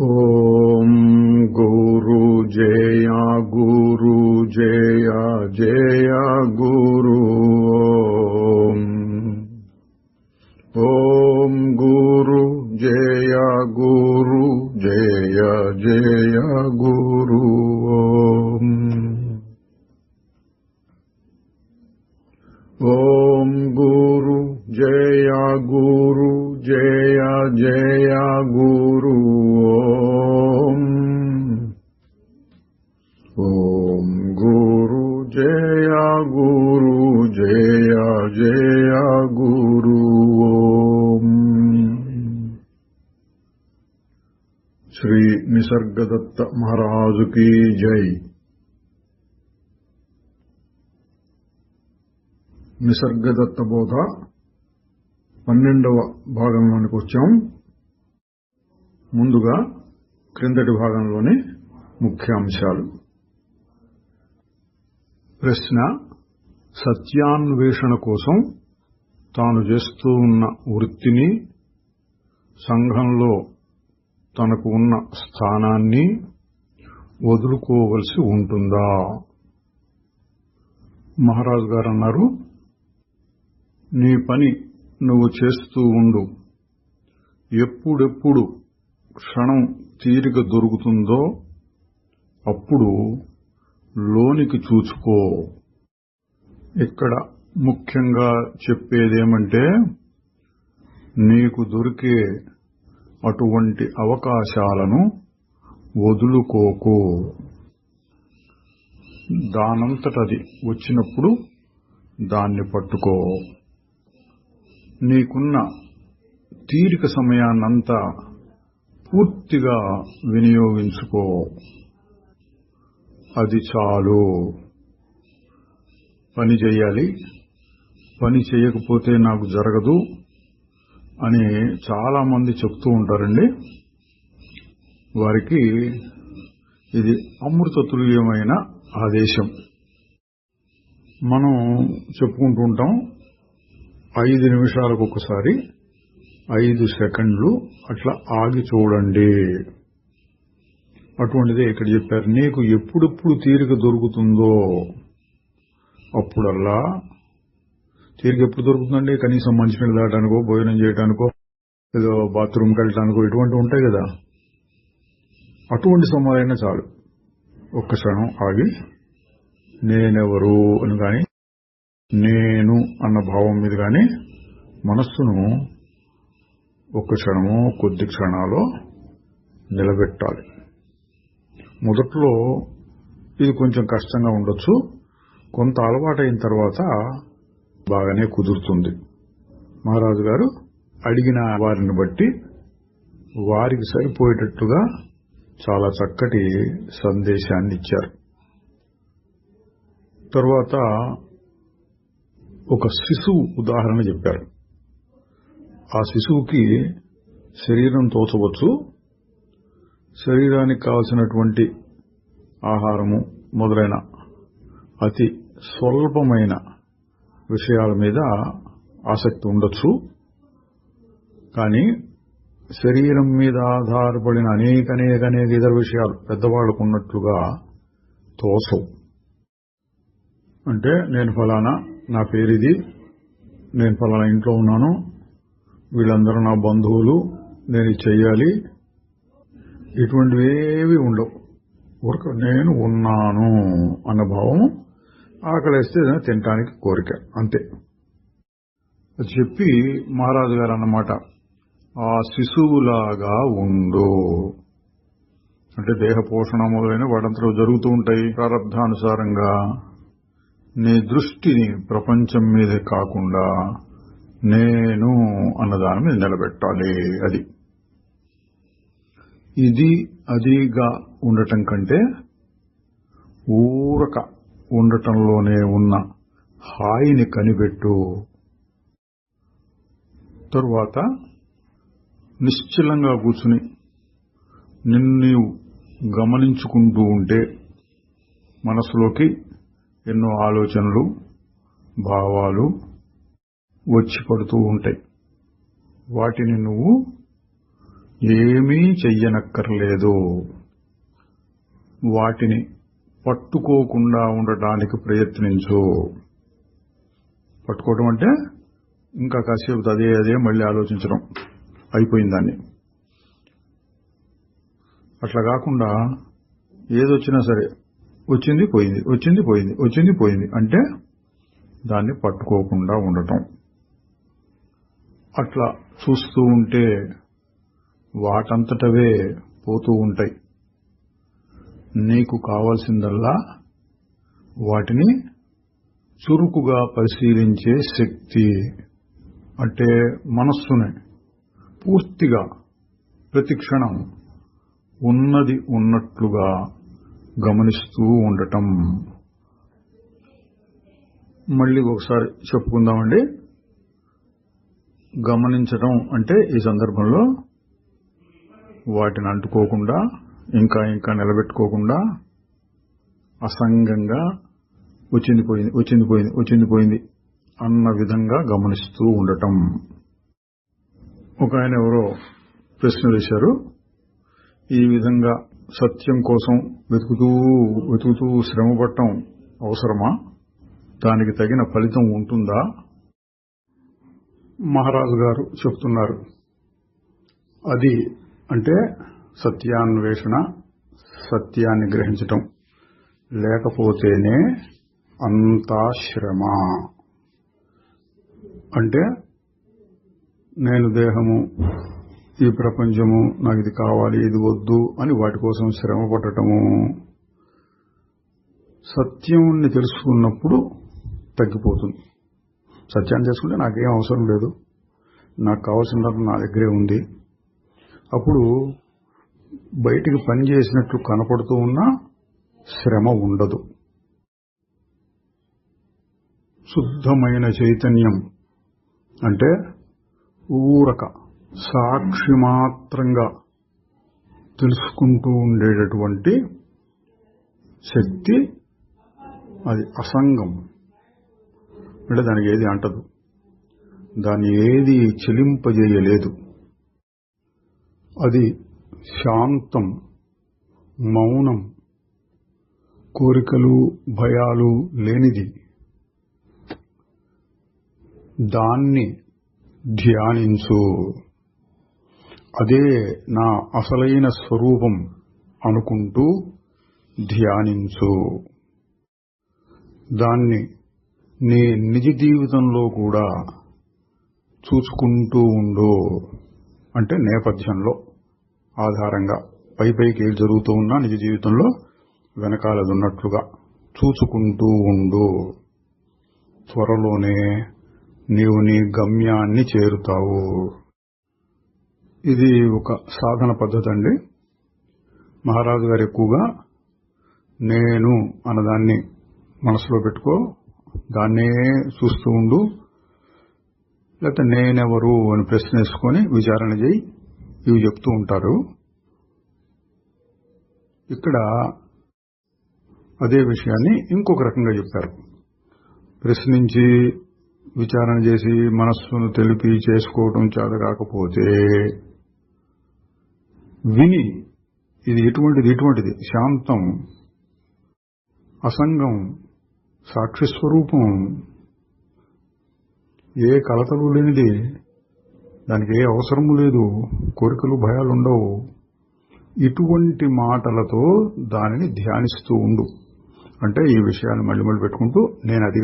ఓం గురు జయ గురు జయ జయ గురు ఓం గురు జయ గురు జయ జయ గురు ఓం గురు జయ గురు జయ జయ గురు ఓం గురు జయ గురు జయ జయ గురు శ్రీ నిసర్గదత్త మహారాజు की జై. నిసర్గదత్త బోధ 12వ భాగంలోనికి వచ్చాం. ముందుగా క్రిందటి భాగంలోని ముఖ్యాంశాలు. ప్రశ్న: సత్యాన్వేషణ కోసం తాను చేస్తూ ఉన్న వృత్తిని, సంఘంలో తనకు ఉన్న స్థానాన్ని వదులుకోవలసి ఉంటుందా? మహారాజు గారు అన్నారు, నీ పని నువ్వు చేస్తూ ఉండు. ఎప్పుడెప్పుడు క్షణం తీరిక దొరుకుతుందో అప్పుడు లోనికి చూచుకో. ఇక్కడ ముఖ్యంగా చెప్పేదేమంటే, నీకు దొరికే అటువంటి అవకాశాలను వదులుకోకు. దానంతటది వచ్చినప్పుడు దాన్ని పట్టుకో. నీకున్న తీరిక సమయాన్నంతా పూర్తిగా వినియోగించుకో. అది చాలు. పని చేయాలి, పని చేయకపోతే నాకు జరగదు అని చాలా మంది చెప్తూ ఉంటారండి. వారికి ఇది అమృతతుల్యమైన ఆదేశం. మనం చెప్పుకుంటూ ఉంటాం, 5 నిమిషాలకు ఒకసారి 5 సెకండ్లు అట్లా ఆగి చూడండి. అటువంటిదే ఇక్కడ చెప్పారు. నీకు ఎప్పుడెప్పుడు తీరిక దొరుకుతుందో అప్పుడల్లా, తీరిక ఎప్పుడు దొరుకుతుందండి? కనీసం మంచినీళ్ళు తాగడానికో, భోజనం చేయడానికో, ఏదో బాత్రూమ్కి వెళ్ళడానికో ఇటువంటివి ఉంటాయి కదా. అటువంటి సమయాలైనా చాలు, ఒక్క క్షణం ఆగి నేనెవరు అని కానీ, నేను అన్న భావం మీద కానీ మనస్సును ఒక్క క్షణమో కొద్ది క్షణాల్లో నిలబెట్టాలి. మొదట్లో ఇది కొంచెం కష్టంగా ఉండొచ్చు, కొంత అలవాటైన తర్వాత బాగానే కుదురుతుంది. మహారాజు గారు అడిగిన వారిని బట్టి వారికి సరిపోయేటట్టుగా చాలా చక్కటి సందేశాన్ని ఇచ్చారు. తర్వాత ఒక శిశువు ఉదాహరణ చెప్పారు. ఆ శిశువుకి శరీరం తోచవచ్చు, శరీరానికి కావలసినటువంటి ఆహారము మొదలైన అతి స్వల్పమైన విషయాల మీద ఆసక్తి ఉండొచ్చు. కానీ శరీరం మీద ఆధారపడిన అనేక ఇతర విషయాలు పెద్దవాళ్లకు ఉన్నట్లుగా తోచవు. అంటే నేను ఫలానా, నా పేరిది, నేను ఫలానా ఇంట్లో ఉన్నాను, వీళ్ళందరూ నా బంధువులు, నేను చెయ్యాలి, ఇటువంటివేవి ఉండవు. నేను ఉన్నాను అన్న భావం, ఆకలిస్తే తినటానికి కోరిక, అంతే. అది చెప్పి మహారాజు గారు అన్నమాట, ఆ శిశువులాగా ఉండు. అంటే దేహ పోషణ మొదలైన వాటంతలో జరుగుతూ ఉంటాయి ప్రారబ్ధానుసారంగా. నీ దృష్టిని ప్రపంచం మీదే కాకుండా నేను అన్నదాని మీద నిలబెట్టాలి. అది ఇది అదిగా ఉండటం కంటే ఊరక ఉండటంలోనే ఉన్న హాయిని కనిపెట్టు. తరువాత నిశ్చలంగా కూర్చుని నిన్ను నీవు గమనించుకుంటూ ఉంటే మనసులోకి ఎన్నో ఆలోచనలు, భావాలు వచ్చి పడుతూ ఉంటాయి. వాటిని నువ్వు ఏమీ చెయ్యనక్కర్లేదు. వాటిని పట్టుకోకుండా ఉండటానికి ప్రయత్నించు. పట్టుకోవటం అంటే ఇంకా కాసేపు అదే మళ్ళీ ఆలోచించడం, అయిపోయిందాన్ని. అట్లా కాకుండా ఏదొచ్చినా సరే వచ్చింది పోయింది, వచ్చింది పోయింది, వచ్చింది పోయింది అంటే దాన్ని పట్టుకోకుండా ఉండటం. అట్లా చూస్తూ ఉంటే వాటంతటవే పోతూ ఉంటాయి. నీకు కావాల్సిందల్లా వాటిని చురుకుగా పరిశీలించే శక్తి. అంటే మనస్సుని పూర్తిగా ప్రతిక్షణం ఉన్నది ఉన్నట్లుగా గమనిస్తూ ఉండటం. మళ్ళీ ఒకసారి చెప్పుకుందామండి. గమనించడం అంటే ఈ సందర్భంలో వాటిని అంటుకోకుండా, ఇంకా నిలబెట్టుకోకుండా అసంగంగా వచ్చింది పోయింది, వచ్చింది పోయింది, వచ్చింది పోయింది అన్న విధంగా గమనిస్తూ ఉండటం. ఒక ఆయన ఎవరో ప్రశ్న వేశారు, ఈ విధంగా సత్యం కోసం వెతుకుతూ శ్రమపడటం అవసరమా? దానికి తగిన ఫలితం ఉంటుందా? మహారాజు గారు చెప్తున్నారు, అది అంటే సత్యాన్వేషణ, సత్యాన్ని గ్రహించటం లేకపోతేనే అంతా శ్రమ. అంటే నేను దేహము, ఈ ప్రపంచము, నాకు ఇది కావాలి, ఇది వద్దు అని వాటి కోసం శ్రమ పడటము. సత్యంని తెలుసుకున్నప్పుడు తగ్గిపోతుంది. సత్యాన్ని తెలుసుకుంటే నాకేం అవసరం లేదు, నాకు కావాల్సినది నా దగ్గరే ఉంది. అప్పుడు బయటికి పని చేసినట్లు కనపడుతూ ఉన్నా శ్రమ ఉండదు. శుద్ధమైన చైతన్యం అంటే ఊరక సాక్షి మాత్రంగా తెలుసుకుంటూ ఉండేటటువంటి శక్తి, అది అసంగం. అంటే దానికి ఏది అంటదు, దాన్ని ఏది చెలింపజేయలేదు. అది శాంతం, మౌనం, కోరికలు భయాలు లేనిది. దాన్ని ధ్యానించు. అదే నా అసలైన స్వరూపం అనుకుంటూ ధ్యానించు. దాన్ని నీ నిజ జీవితంలో కూడా చూసుకుంటూ ఉండు. అంటే నేపథ్యంలో ఆధారంగా పైకి ఏది జరుగుతూ ఉన్నా నిజ జీవితంలో వెనకాలది ఉన్నట్లుగా చూసుకుంటూ ఉండు. త్వరలోనే నీవు నీ గమ్యాన్ని చేరుతావు. ఇది ఒక సాధన పద్ధతి అండి. మహారాజు గారు ఎక్కువగా నేను అన్నదాన్ని మనసులో పెట్టుకో, దాన్నే చూస్తూ ఉండు, లేకపోతే నేనెవరు అని ప్రశ్న వేసుకొని విచారణ చేయి, ఇవి చెప్తూ ఉంటారు. ఇక్కడ అదే విషయాన్ని ఇంకొక రకంగా చెప్పారు. ప్రశ్నించి విచారణ చేసి మనస్సును తెలిపి చేసుకోవటం చేత కాకపోతే విని, ఇది ఇటువంటిది శాంతం, అసంగం, సాక్షి స్వరూపం, ఏ కలతలు లేనిది, దానికి ఏ అవసరము లేదు, కోరికలు భయాలు ఉండవు. ఇటువంటి మాటలతో దానిని ధ్యానిస్తూ ఉండు. అంటే ఈ విషయాన్ని మళ్ళీ పెట్టుకుంటూ నేను అది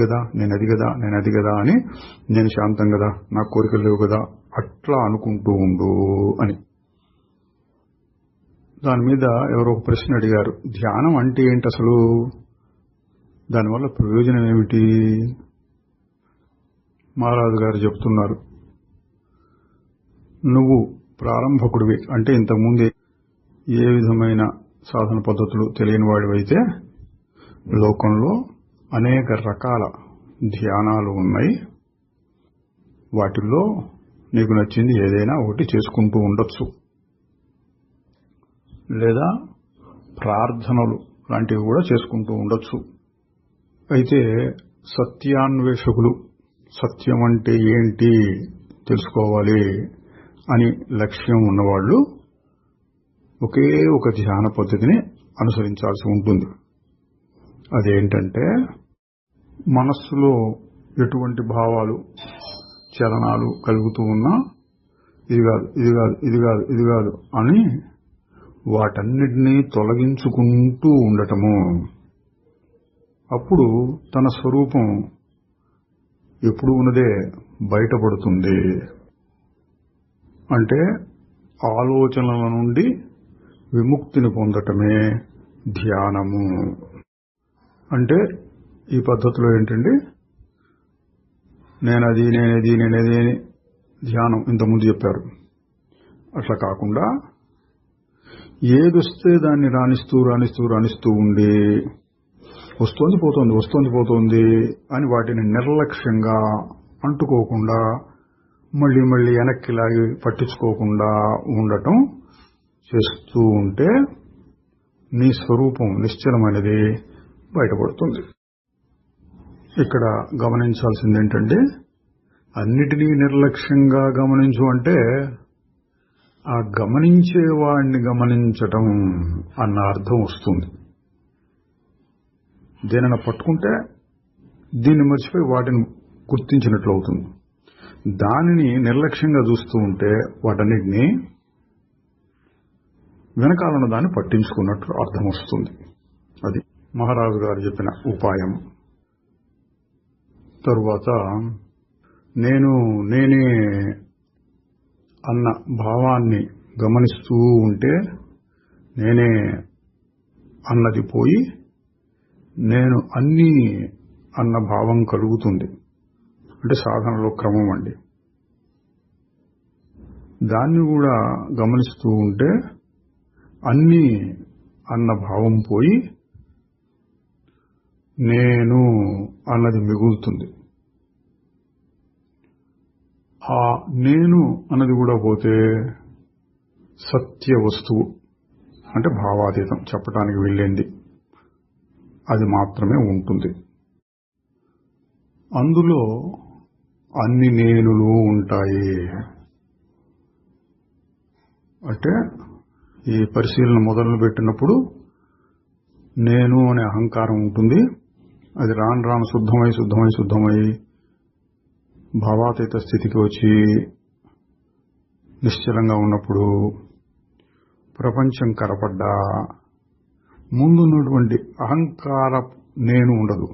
కదా అని, నేను శాంతం కదా, నాకు కోరికలు లేవు కదా, అట్లా అనుకుంటూ ఉండు అని. దాని మీద ఎవరో ఒక ప్రశ్న అడిగారు, ధ్యానం అంటే ఏంటి అసలు, దానివల్ల ప్రయోజనం ఏమిటి? మహారాజు గారు చెప్తున్నారు, నువ్వు ప్రారంభకుడివి అంటే ఇంతకుముందే ఏ విధమైన సాధన పద్ధతులు తెలియని వాడివైతే లోకంలో అనేక రకాల ధ్యానాలు ఉన్నాయి. వాటిల్లో నీకు నచ్చింది ఏదైనా ఒకటి చేసుకుంటూ ఉండొచ్చు, లేదా ప్రార్థనలు లాంటివి కూడా చేసుకుంటూ ఉండొచ్చు. అయితే సత్యాన్వేషకులు సత్యం అంటే ఏంటి తెలుసుకోవాలి అని లక్ష్యం ఉన్నవాళ్లు ఒకే ఒక ధ్యాన పద్ధతిని అనుసరించాల్సి ఉంటుంది. అదేంటంటే మనస్సులో ఎటువంటి భావాలు చలనాలు కలుగుతూ ఉన్నా ఇది కాదు ఇది కాదు ఇది కాదు ఇది కాదు అని వాటన్నిటినీ తొలగించుకుంటూ ఉండటము. అప్పుడు తన స్వరూపం ఎప్పుడు ఉన్నదే బయటపడుతుంది. అంటే ఆలోచనల నుండి విముక్తిని పొందటమే ధ్యానము. అంటే ఈ పద్ధతిలో ఏంటండి, నేనది నేనేది నేనేది అని ధ్యానం ఇంతకుముందు చెప్పారు. అట్లా కాకుండా ఏదొస్తే దాన్ని రాణిస్తూ రాణిస్తూ రాణిస్తూ ఉండి వస్తోంది పోతోంది వస్తోంది పోతోంది అని వాటిని నిర్లక్ష్యంగా అంటుకోకుండా మళ్ళీ మళ్ళీ వెనక్కి లాగి పట్టించుకోకుండా ఉండటం చేస్తూ ఉంటే నీ స్వరూపం నిశ్చలమైనది బయటపడుతుంది. ఇక్కడ గమనించాల్సింది ఏంటంటే, అన్నిటినీ నిర్లక్ష్యంగా గమనించు అంటే ఆ గమనించేవాడిని గమనించటం అన్న అర్థం వస్తుంది. దేనైనా పట్టుకుంటే దీన్ని మర్చిపోయి వాటిని గుర్తించినట్లు అవుతుంది. దానిని నిర్లక్ష్యంగా చూస్తూ ఉంటే వాటన్నిటినీ వెనకాలన్న దాన్ని పట్టించుకున్నట్లు అర్థం వస్తుంది. అది మహారాజు గారు చెప్పిన ఉపాయం. తరువాత నేను నేనే అన్న భావాన్ని గమనిస్తూ ఉంటే నేనే అన్నది పోయి నేను అన్నీ అన్న భావం కలుగుతుంది. అంటే సాధనలో క్రమం అండి. దాన్ని కూడా గమనిస్తూ ఉంటే అన్నీ అన్న భావం పోయి నేను అన్నది మిగులుతుంది. ఆ నేను అన్నది కూడా పోతే సత్య వస్తువు అంటే భావాతీతం చెప్పటానికి వెళ్ళింది అది మాత్రమే ఉంటుంది. అందులో అన్ని నేనులు ఉంటాయి. అంటే ఈ పరిశీలన మొదలు పెట్టినప్పుడు నేను అనే అహంకారం ఉంటుంది. అది రాను రాను శుద్ధమై శుద్ధమై శుద్ధమై భావాతీత స్థితికి వచ్చి నిశ్చలంగా ఉన్నప్పుడు ప్రపంచం కనపడ్డా ముందున్నటువంటి అహంకార నేను ఉండదు.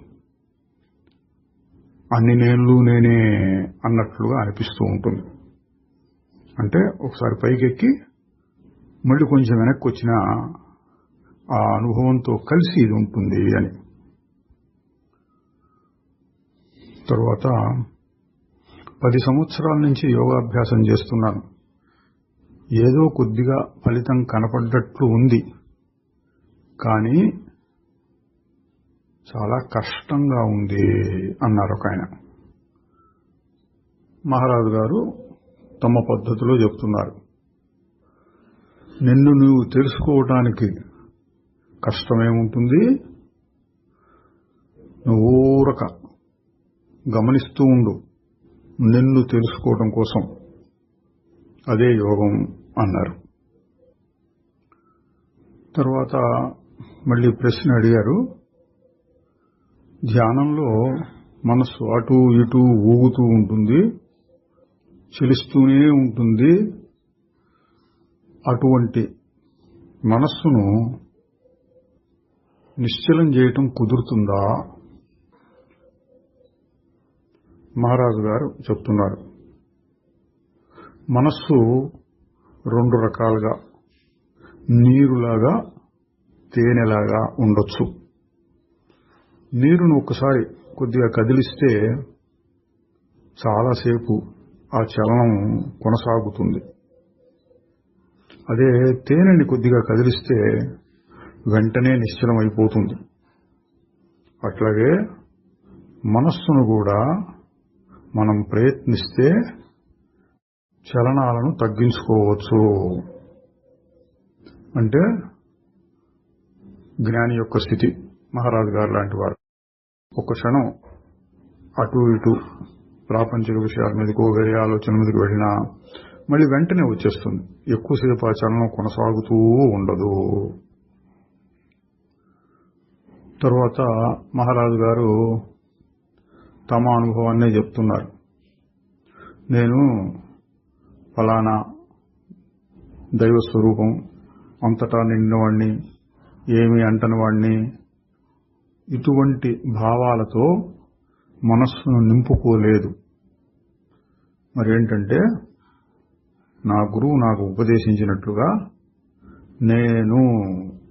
అన్ని నేనులు నేనే అన్నట్లుగా అనిపిస్తూ ఉంటుంది. అంటే ఒకసారి పైకెక్కి మళ్ళీ కొంచెం వెనక్కి వచ్చిన ఆ అనుభవంతో కలిసి ఇది ఉంటుంది అని. తరువాత 10 సంవత్సరాల నుంచి యోగాభ్యాసం చేస్తున్నాను. ఏదో కొద్దిగా ఫలితం కనపడ్డట్లు ఉంది, కానీ చాలా కష్టంగా ఉంది అన్నారు ఒక ఆయన. మహారాజు గారు తమ పద్ధతిలో చెప్తున్నారు, నిన్ను నువ్వు తెలుసుకోవటానికి కష్టమేముంటుంది, నువ్వు ఊరక గమనిస్తూ ఉండు నిన్ను తెలుసుకోవడం కోసం, అదే యోగం అన్నారు. తర్వాత మళ్ళీ ప్రశ్న అడిగారు, ధ్యానంలో మనస్సు అటు ఇటు ఊగుతూ ఉంటుంది, చెలిస్తూనే ఉంటుంది. అటువంటి మనస్సును నిశ్చలం చేయటం కుదురుతుందా? మహారాజు గారు చెప్తున్నారు, మనస్సు 2 రకాలుగా, నీరులాగా తేనెలాగా ఉండొచ్చు. నీరును ఒకసారి కొద్దిగా కదిలిస్తే చాలాసేపు ఆ చలనం కొనసాగుతుంది. అదే తేనెని కొద్దిగా కదిలిస్తే వెంటనే నిశ్చలం అయిపోతుంది. అట్లాగే మనస్సును కూడా మనం ప్రయత్నిస్తే చలనాలను తగ్గించుకోవచ్చు. అంటే జ్ఞాని యొక్క స్థితి మహారాజు గారు లాంటి వారు ఒక క్షణం అటు ఇటు ప్రాపంచిక విషయాల మీదకో వేరే ఆలోచన మీదకి వెళ్ళినా మళ్ళీ వెంటనే వచ్చేస్తుంది. ఎక్కువసేపు ఆ చలనం కొనసాగుతూ ఉండదు. తరువాత మహారాజు గారు తమ అనుభవాన్నే చెప్తున్నారు. నేను ఫలానా దైవ స్వరూపం, అంతటా నిండినవాణ్ణి, ఏమీ అంటని వాణ్ణి, ఇటువంటి భావాలతో మనస్సును నింపుకోలేదు. మరేంటంటే నా గురువు నాకు ఉపదేశించినట్లుగా నేను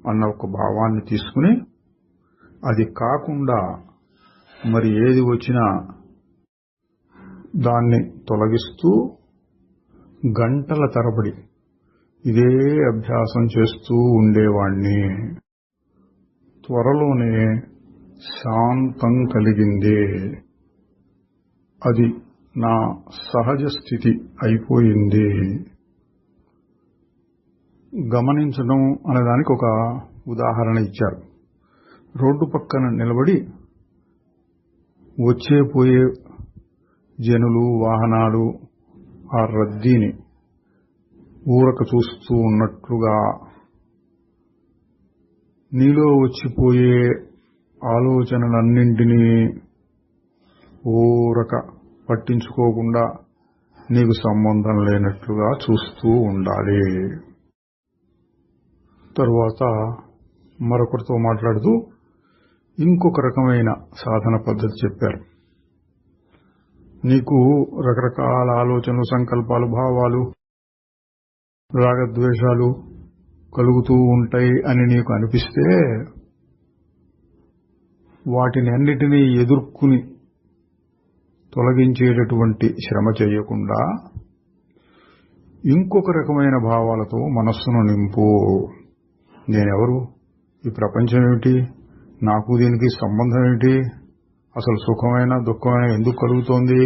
అన్న ఒక భావాన్ని తీసుకుని అది కాకుండా మరి ఏది వచ్చినా దాన్ని తొలగిస్తూ గంటల తరబడి ఇదే అభ్యాసం చేస్తూ ఉండేవాణ్ణి. త్వరలోనే శాంతం కలిగింది. అది నా సహజ స్థితి అయిపోయింది. గమనించడం అనేదానికి ఒక ఉదాహరణ ఇచ్చారు. రోడ్డు పక్కన నిలబడి వచ్చే పోయే జనులు, వాహనాలు, ఆ రద్దీని ఊరక చూస్తూ ఉన్నట్లుగా నీలో వచ్చిపోయే ఆలోచనలన్నింటినీ ఊరక పట్టించుకోకుండా నీకు సంబంధం లేనట్లుగా చూస్తూ ఉండాలి. తరువాత మరొకరితో మాట్లాడుతూ ఇంకొక రకమైన సాధన పద్ధతి చెప్పారు. నీకు రకరకాల ఆలోచనలు, సంకల్పాలు, భావాలు, రాగద్వేషాలు కలుగుతూ ఉంటాయి అని నీకు అనిపిస్తే వాటిని అన్నిటినీ ఎదుర్కొని తొలగించేటటువంటి శ్రమ చేయకుండా ఇంకొక రకమైన భావాలతో మనస్సును నింపు. నేనెవరు? ఈ ప్రపంచం ఏమిటి? నాకు దీనికి సంబంధం ఏమిటి? అసలు సుఖమైన దుఃఖమైన ఎందుకు కలుగుతోంది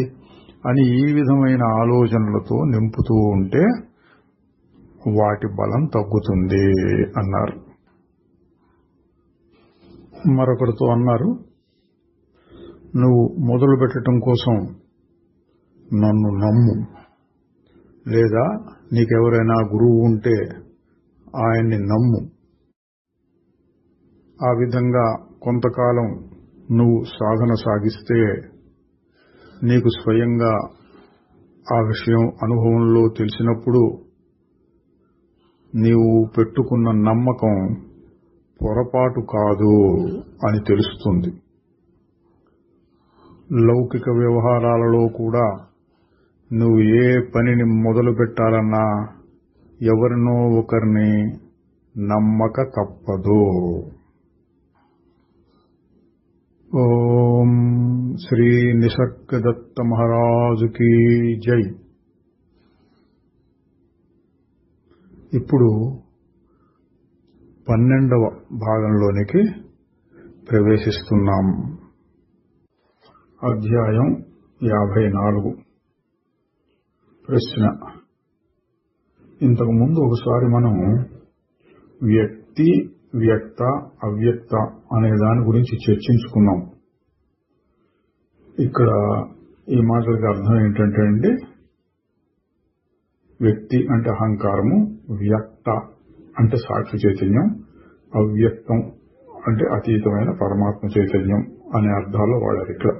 అని ఈ విధమైన ఆలోచనలతో నింపుతూ ఉంటే వాటి బలం తగ్గుతుంది అన్నారు. మరొకరితో అన్నారు, నువ్వు మొదలు పెట్టడం కోసం నన్ను నమ్ము, లేదా నీకెవరైనా గురువు ఉంటే ఆయన్ని నమ్ము. ఆ విధంగా కొంతకాలం నువ్వు సాధన సాగిస్తే నీకు స్వయంగా ఆ విషయం అనుభవంలో తెలిసినప్పుడు నీవు పెట్టుకున్న నమ్మకం పొరపాటు కాదు అని తెలుస్తుంది. లౌకిక వ్యవహారాలలో కూడా నువ్వు ఏ పనిని మొదలు పెట్టాలన్నా ఎవరినో ఒకరిని నమ్మక తప్పదు. ఓం శ్రీ నిసర్గదత్త మహారాజుకి జై. ఇప్పుడు 12వ భాగంలోనికి ప్రవేశిస్తున్నాం. అధ్యాయం 54. ప్రశ్న: ఇంతకుముందు ఒకసారి మనం వ్యక్తి, వ్యక్త, అవ్యక్త అనే దాని గురించి చర్చించుకున్నాం. ఇక్కడ ఈ మాటలకి అర్థం ఏంటంటే అండి, వ్యక్తి అంటే అహంకారము, వ్యక్త అంటే సాక్షి చైతన్యం, అవ్యక్తం అంటే అతీతమైన పరమాత్మ చైతన్యం అనే అర్థాల్లో వాడారు. ఇక్కడ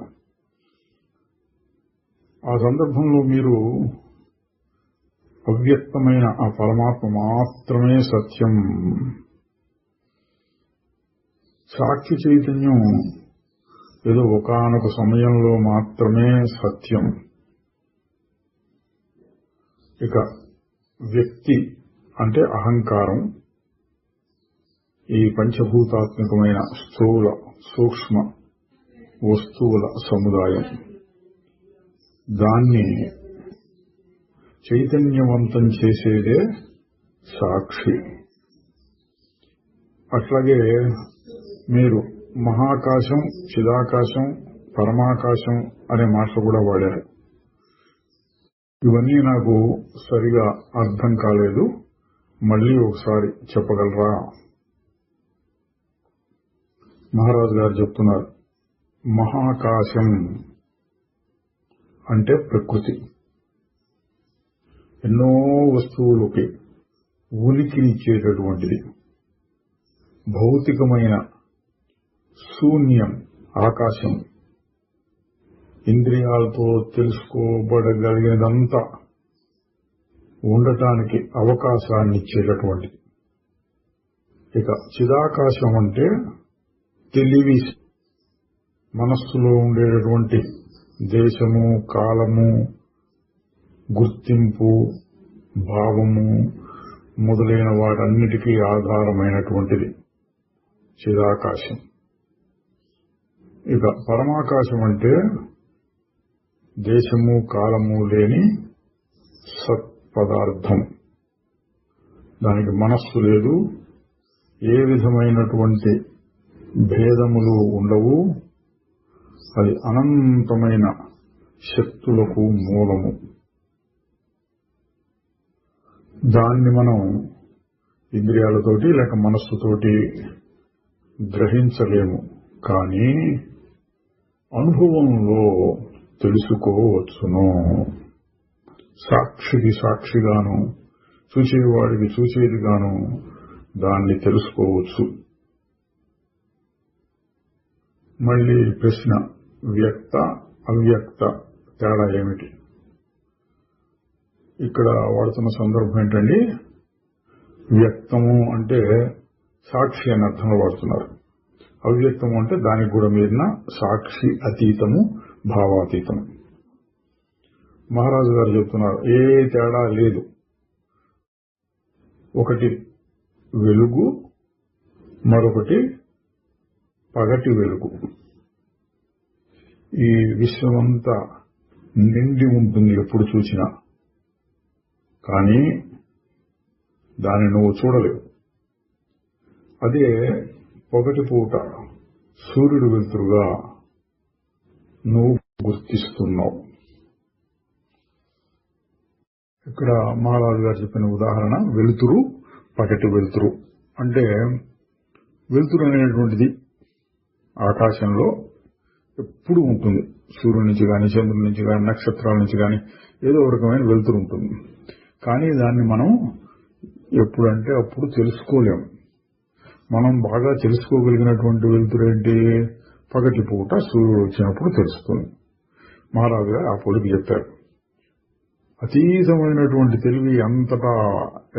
ఆ సందర్భంలో మీరు అవ్యక్తమైన ఆ పరమాత్మ మాత్రమే సత్యం, సాక్షి చైతన్యం ఏదో ఒకానొక సమయంలో మాత్రమే సత్యం, ఇక వ్యక్తి అంటే అహంకారం, ఈ పంచభూతాత్మకమైన స్థూల సూక్ష్మ వస్తువుల సముదాయం, దాన్ని చైతన్యవంతం చేసేదే సాక్షి. అట్లాగే మీరు మహాకాశం, చిదాకాశం, పరమాకాశం అనే మాటలు కూడా వాడారు. ఇవన్నీ నాకు సరిగా అర్థం కాలేదు, మళ్ళీ ఒకసారి చెప్పగలరా? మహారాజు గారు చెప్తున్నారు, మహాకాశం అంటే ప్రకృతి. ఎన్నో వస్తువులకి ఉనికినిచ్చేటటువంటిది. భౌతికమైన శూన్యం ఆకాశం, ఇంద్రియాలతో తెలుసుకోబడగలిగినదంతా ఉండటానికి అవకాశాన్ని ఇచ్చేటటువంటిది. ఇక చిదాకాశం అంటే తెలివి, మనస్సులో ఉండేటటువంటి దేశము, కాలము, గుర్తింపు, భావము మొదలైన వాటన్నిటికీ ఆధారమైనటువంటిది చిదాకాశం. ఇక పరమాకాశం అంటే దేశము, కాలము లేని సత్పదార్థం. దానికి మనస్సు లేదు, ఏ విధమైనటువంటి భేదములు ఉండవు, అది అనంతమైన శక్తులకు మూలము. దాన్ని మనం ఇంద్రియాలతోటి లేక మనస్సుతోటి గ్రహించలేము, కానీ అనుభవంలో తెలుసుకోవచ్చును. సాక్షికి సాక్షిగాను, చూచేవాడికి చూచేదిగాను దాన్ని తెలుసుకోవచ్చు. మళ్ళీ ప్రశ్న, వ్యక్త అవ్యక్త తేడా ఏమిటి? ఇక్కడ వాడుతున్న సందర్భం ఏంటండి, వ్యక్తము అంటే సాక్షి అనే అర్థంలో వాడుతున్నారు. అవ్యక్తము అంటే దానికి కూడా మీరిన సాక్షి అతీతము, భావాతీతము. మహారాజు గారు చెప్తున్నారు, ఏ తేడా లేదు. ఒకటి వెలుగు, మరొకటి పగటి వెలుగు. ఈ విశ్వమంతా నిండి ఉంటుంది ఎప్పుడు చూసినా, కానీ దాన్ని నువ్వు చూడలేవు. అదే పొగటి పూట సూర్యుడు వెలుతురుగా నువ్వు గుర్తిస్తున్నావు. ఇక్కడ మహారాజు గారు చెప్పిన ఉదాహరణ వెలుతురు, పగటి వెలుతురు. అంటే వెలుతురు అనేటువంటిది ఆకాశంలో ఎప్పుడు ఉంటుంది. సూర్యుడి నుంచి కానీ, చంద్రుడి నుంచి కానీ, నక్షత్రాల నుంచి కానీ ఏదో ఒక రకమైన వెలుతురు ఉంటుంది. కానీ దాన్ని మనం ఎప్పుడంటే అప్పుడు తెలుసుకోలేము. మనం బాగా తెలుసుకోగలిగినటువంటి వెలుతురు ఏంటి? పగటి పూట సూర్యుడు వచ్చినప్పుడు తెలుస్తుంది. మహారాజు గారు ఆ పొలికి చెప్పారు. అతీతమైనటువంటి తెలివి అంతటా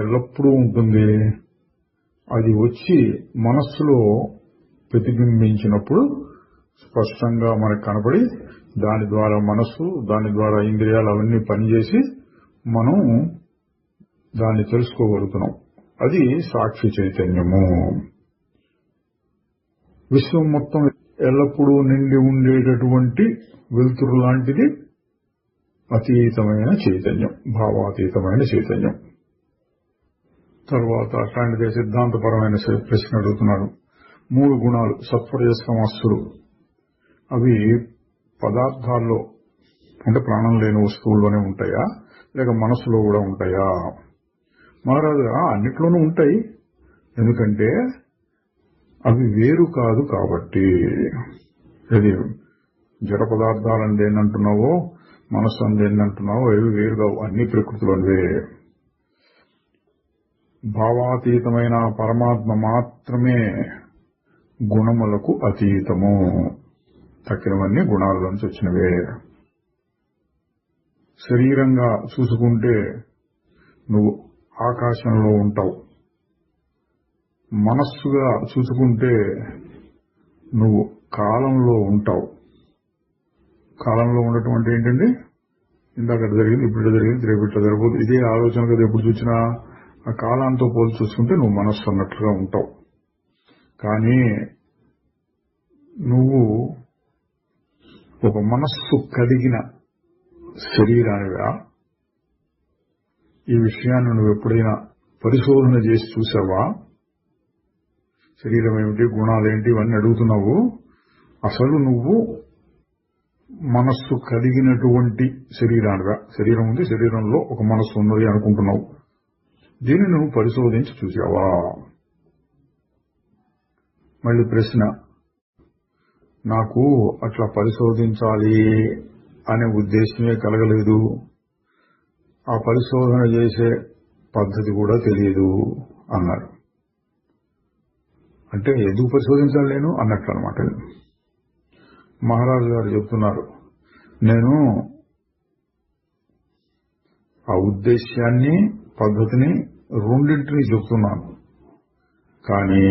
ఎల్లప్పుడూ ఉంటుంది. అది వచ్చి మనస్సులో ప్రతిబింబించినప్పుడు స్పష్టంగా మనకు కనపడి, దాని ద్వారా మనస్సు, దాని ద్వారా ఇంద్రియాలు అవన్నీ పనిచేసి మనం దాన్ని తెలుసుకోగలుగుతున్నాం. అది సాక్షి చైతన్యము. విశ్వం మొత్తం ఎల్లప్పుడూ నిండి ఉండేటటువంటి వెలుతురు లాంటిది అతీతమైన చైతన్యం, భావాతీతమైన చైతన్యం. తర్వాత అట్లాంటిదే సిద్ధాంతపరమైన ప్రశ్న అడుగుతున్నాడు. 3 గుణాలు సత్వరజస్తమస్సులు, అవి పదార్థాల్లో అంటే ప్రాణం లేని వస్తువుల్లోనే ఉంటాయా, లేక మనస్సులో కూడా ఉంటాయా? మహారాజు అన్నిట్లోనూ ఉంటాయి, ఎందుకంటే అవి వేరు కాదు కాబట్టి. ఇది జడ పదార్థాలని దేన్నంటున్నావో, మనస్సు అని దేన్నంటున్నావో అవి వేరు కావు, అన్ని ప్రకృతిలోనివే. భావాతీతమైన పరమాత్మ మాత్రమే గుణములకు అతీతము. తక్కినవన్నీ గుణాలలోంచి వచ్చినవే. శరీరంగా చూసుకుంటే నువ్వు ఆకాశంలో ఉంటావు, మనస్సుగా చూసుకుంటే నువ్వు కాలంలో ఉంటావు. కాలంలో ఉండటం అంటే ఏంటండి? ఇందాక జరిగింది, ఇప్పుడు జరిగింది, రేపు ఇట్లా జరగబోదు, ఇదే ఆలోచన కదా. ఎప్పుడు చూసినా ఆ కాలంతో పోల్చి చూసుకుంటే నువ్వు మనస్సు అన్నట్లుగా ఉంటావు. కానీ నువ్వు ఒక మనస్సు కలిగిన శరీరానిగా ఈ విషయాన్ని నువ్వు ఎప్పుడైనా పరిశోధన చేసి చూసావా? శరీరం ఏమిటి, గుణాలేంటి, ఇవన్నీ అడుగుతున్నావు. అసలు నువ్వు మనస్సు కలిగినటువంటి శరీరానిగా, శరీరం ఉంది, శరీరంలో ఒక మనస్సు ఉన్నది అనుకుంటున్నావు. దీన్ని నువ్వు పరిశోధించి చూసావా? మళ్ళీ ప్రశ్న, నాకు అట్లా పరిశోధించాలి అనే ఉద్దేశమే కలగలేదు. ఆ పరిశోధన చేసే పద్ధతి కూడా తెలియదు అన్నారు. అంటే ఎందుకు పరిశోధించాలి నేను అన్నట్లు అనమాట. మహారాజు గారు చెప్తున్నారు, నేను ఆ ఉద్దేశ్యాన్ని పద్ధతిని రెండింటినీ చెప్తున్నాను, కానీ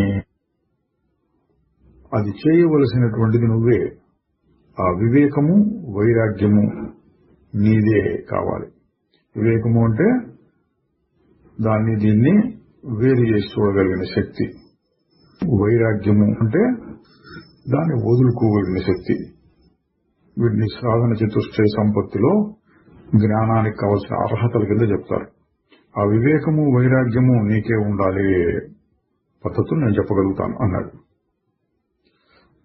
అది చేయవలసినటువంటిది నువ్వే. ఆ వివేకము వైరాగ్యము నీదే కావాలి. వివేకము అంటే దాన్ని దీన్ని వేరు చేసి చూడగలిగిన శక్తి. వైరాగ్యము అంటే దాన్ని వదులుకోగలిగిన శక్తి. వీటిని సాధన చతుష్టయ సంపత్తిలో జ్ఞానానికి కావలసిన అర్హతల కింద చెప్తారు. ఆ వివేకము వైరాగ్యము నీకే ఉండాలి, పద్ధతులు నేను చెప్పగలుగుతాను అన్నాడు.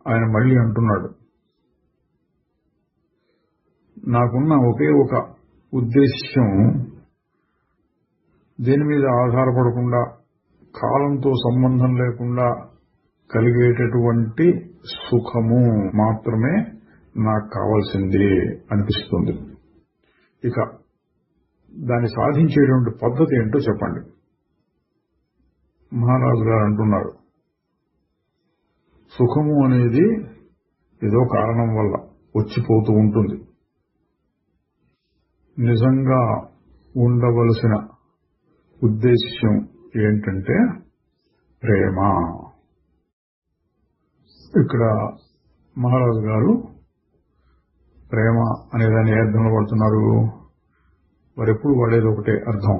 ఆయన మళ్ళీ అంటున్నాడు, నాకున్న ఒకే ఒక ఉద్దేశ్యం దేని మీద ఆధారపడకుండా కాలంతో సంబంధం లేకుండా కలిగేటటువంటి సుఖము మాత్రమే నాకు కావాల్సింది అనిపిస్తుంది. ఇక దాన్ని సాధించేటువంటి పద్ధతి ఏంటో చెప్పండి. మహారాజు గారు అంటున్నారు, సుఖము అనేది ఏదో కారణం వల్ల వచ్చిపోతూ ఉంటుంది. నిజంగా ఉండవలసిన ఉద్దేశ్యం ఏంటంటే ప్రేమ. ఇక్కడ మహారాజు గారు ప్రేమ అనేదాన్ని ఏ అర్థంలో పడుతున్నారు? వారెప్పుడు వాడేది ఒకటే అర్థం,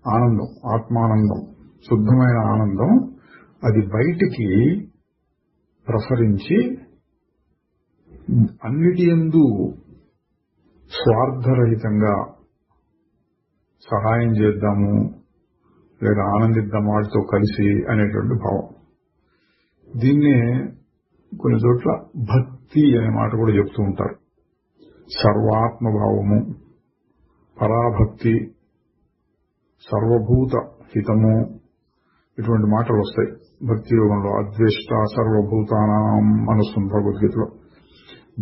ఆనందం, ఆత్మానందం, శుద్ధమైన ఆనందం. అది బయటికి ప్రసరించి అన్నిటి యందు స్వార్థరహితంగా సహాయం చేద్దాము లేదా ఆనందిద్దాము వాటితో కలిసి అనేటువంటి భావం. దీన్నే కొన్ని చోట్ల భక్తి అనే మాట కూడా చెప్తూ ఉంటారు. సర్వాత్మభావము, పరాభక్తి, సర్వభూత హితము, ఇటువంటి మాటలు వస్తాయి భక్తి యోగంలో. అద్వేష్ట సర్వభూతానాం అనుస్తుంది భగవద్గీతలో.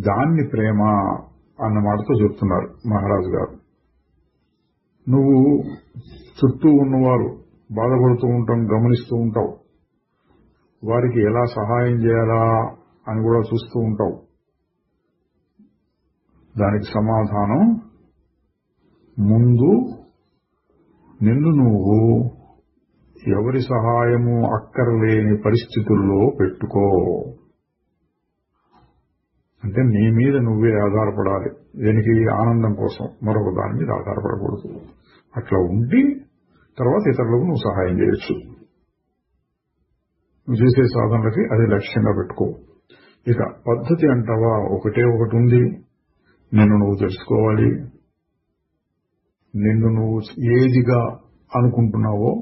దాన్ని ప్రేమ అన్న మాటతో చెప్తున్నారు మహారాజు గారు. నువ్వు చుట్టూ ఉన్నవారు బాధపడుతూ ఉంటాం, గమనిస్తూ ఉంటావు. వారికి ఎలా సహాయం చేయాలా అని కూడా చూస్తూ ఉంటావు. దానికి సమాధానం, ముందు నిన్ను నువ్వు ఎవరి సహాయము అక్కర్లేని పరిస్థితుల్లో పెట్టుకో. అంటే నీ మీద నువ్వే ఆధారపడాలి. దేనికి? ఆనందం కోసం. మరొక దాని మీద ఆధారపడకూడదు. అట్లా ఉండి తర్వాత ఇతరులకు నువ్వు సహాయం చేయొచ్చు. నువ్వు చేసే సాధనలకి అది లక్ష్యంగా పెట్టుకో. ఇక పద్ధతి అంటావా, ఒకటే ఒకటి ఉంది. నిన్ను నువ్వు తెలుసుకోవాలి. నిన్ను నువ్వు ఏదిగా అనుకుంటున్నావో,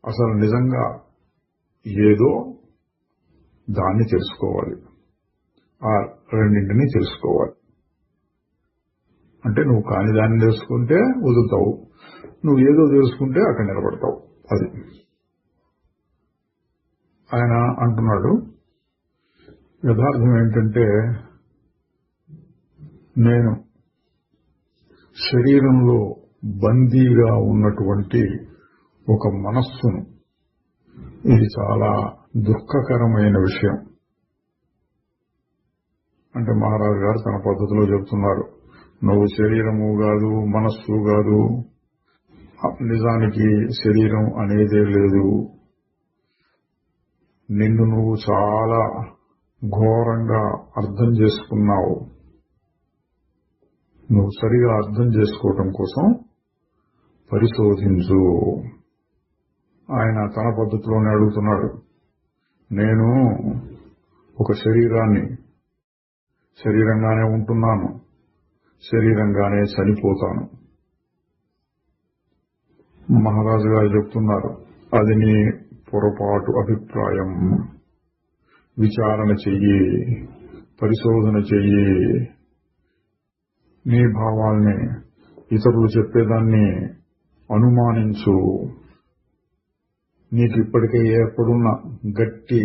అసలు నిజంగా ఏదో దాన్ని తెలుసుకోవాలి. ఆ రెండింటినీ తెలుసుకోవాలి. అంటే నువ్వు కాని దాన్ని తెలుసుకుంటే వదులుతావు, నువ్వు ఏదో తెలుసుకుంటే అక్కడ నిలబడతావు. అది ఆయన అంటున్నాడు. యథార్థం ఏంటంటే, నేను శరీరంలో బందీగా ఉన్నటువంటి ఒక మనస్సును, ఇది చాలా దుఃఖకరమైన విషయం. అంటే మహారాజు గారు తన పద్ధతిలో చెబుతున్నారు, నువ్వు శరీరము కాదు, మనస్సు కాదు, నిజానికి శరీరం అనేదే లేదు. నిన్ను నువ్వు చాలా ఘోరంగా అర్థం చేసుకున్నావు. నువ్వు సరిగా అర్థం చేసుకోవటం కోసం పరిశోధించు. ఆయన తన పద్ధతిలోనే అడుగుతున్నాడు. నేను ఒక శరీరంగానే ఉంటున్నాను, శరీరంగానే చనిపోతాను. మహారాజు గారు చెప్తున్నారు, అది నీ పొరపాటు అభిప్రాయం. విచారణ చెయ్యి, పరిశోధన చెయ్యి. నీ భావాల్ని, ఇతరులు చెప్పేదాన్ని అనుమానించు. నీకు ఇప్పటికే ఏర్పడున్న గట్టి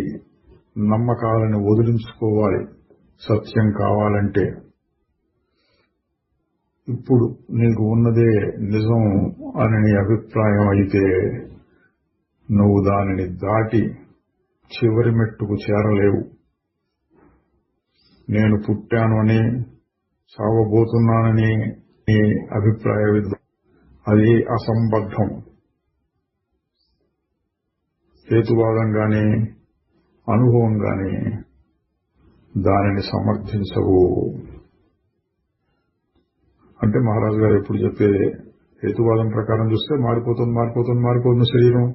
నమ్మకాలను వదిలించుకోవాలి సత్యం కావాలంటే. ఇప్పుడు నీకు ఉన్నదే నిజం అని నీ అభిప్రాయం అయితే నువ్వు దానిని దాటి చివరి మెట్టుకు చేరలేవు. నేను పుట్టాను అని సావబోతున్నానని నీ అభిప్రాయ అది అసంబద్ధం. హేతువాదంగానే అనుభవంగానే దానిని సమర్థించవు. అంటే మహారాజు గారు ఎప్పుడు చెప్పేది హేతువాదం ప్రకారం చూస్తే మారిపోతుంది శరీరం.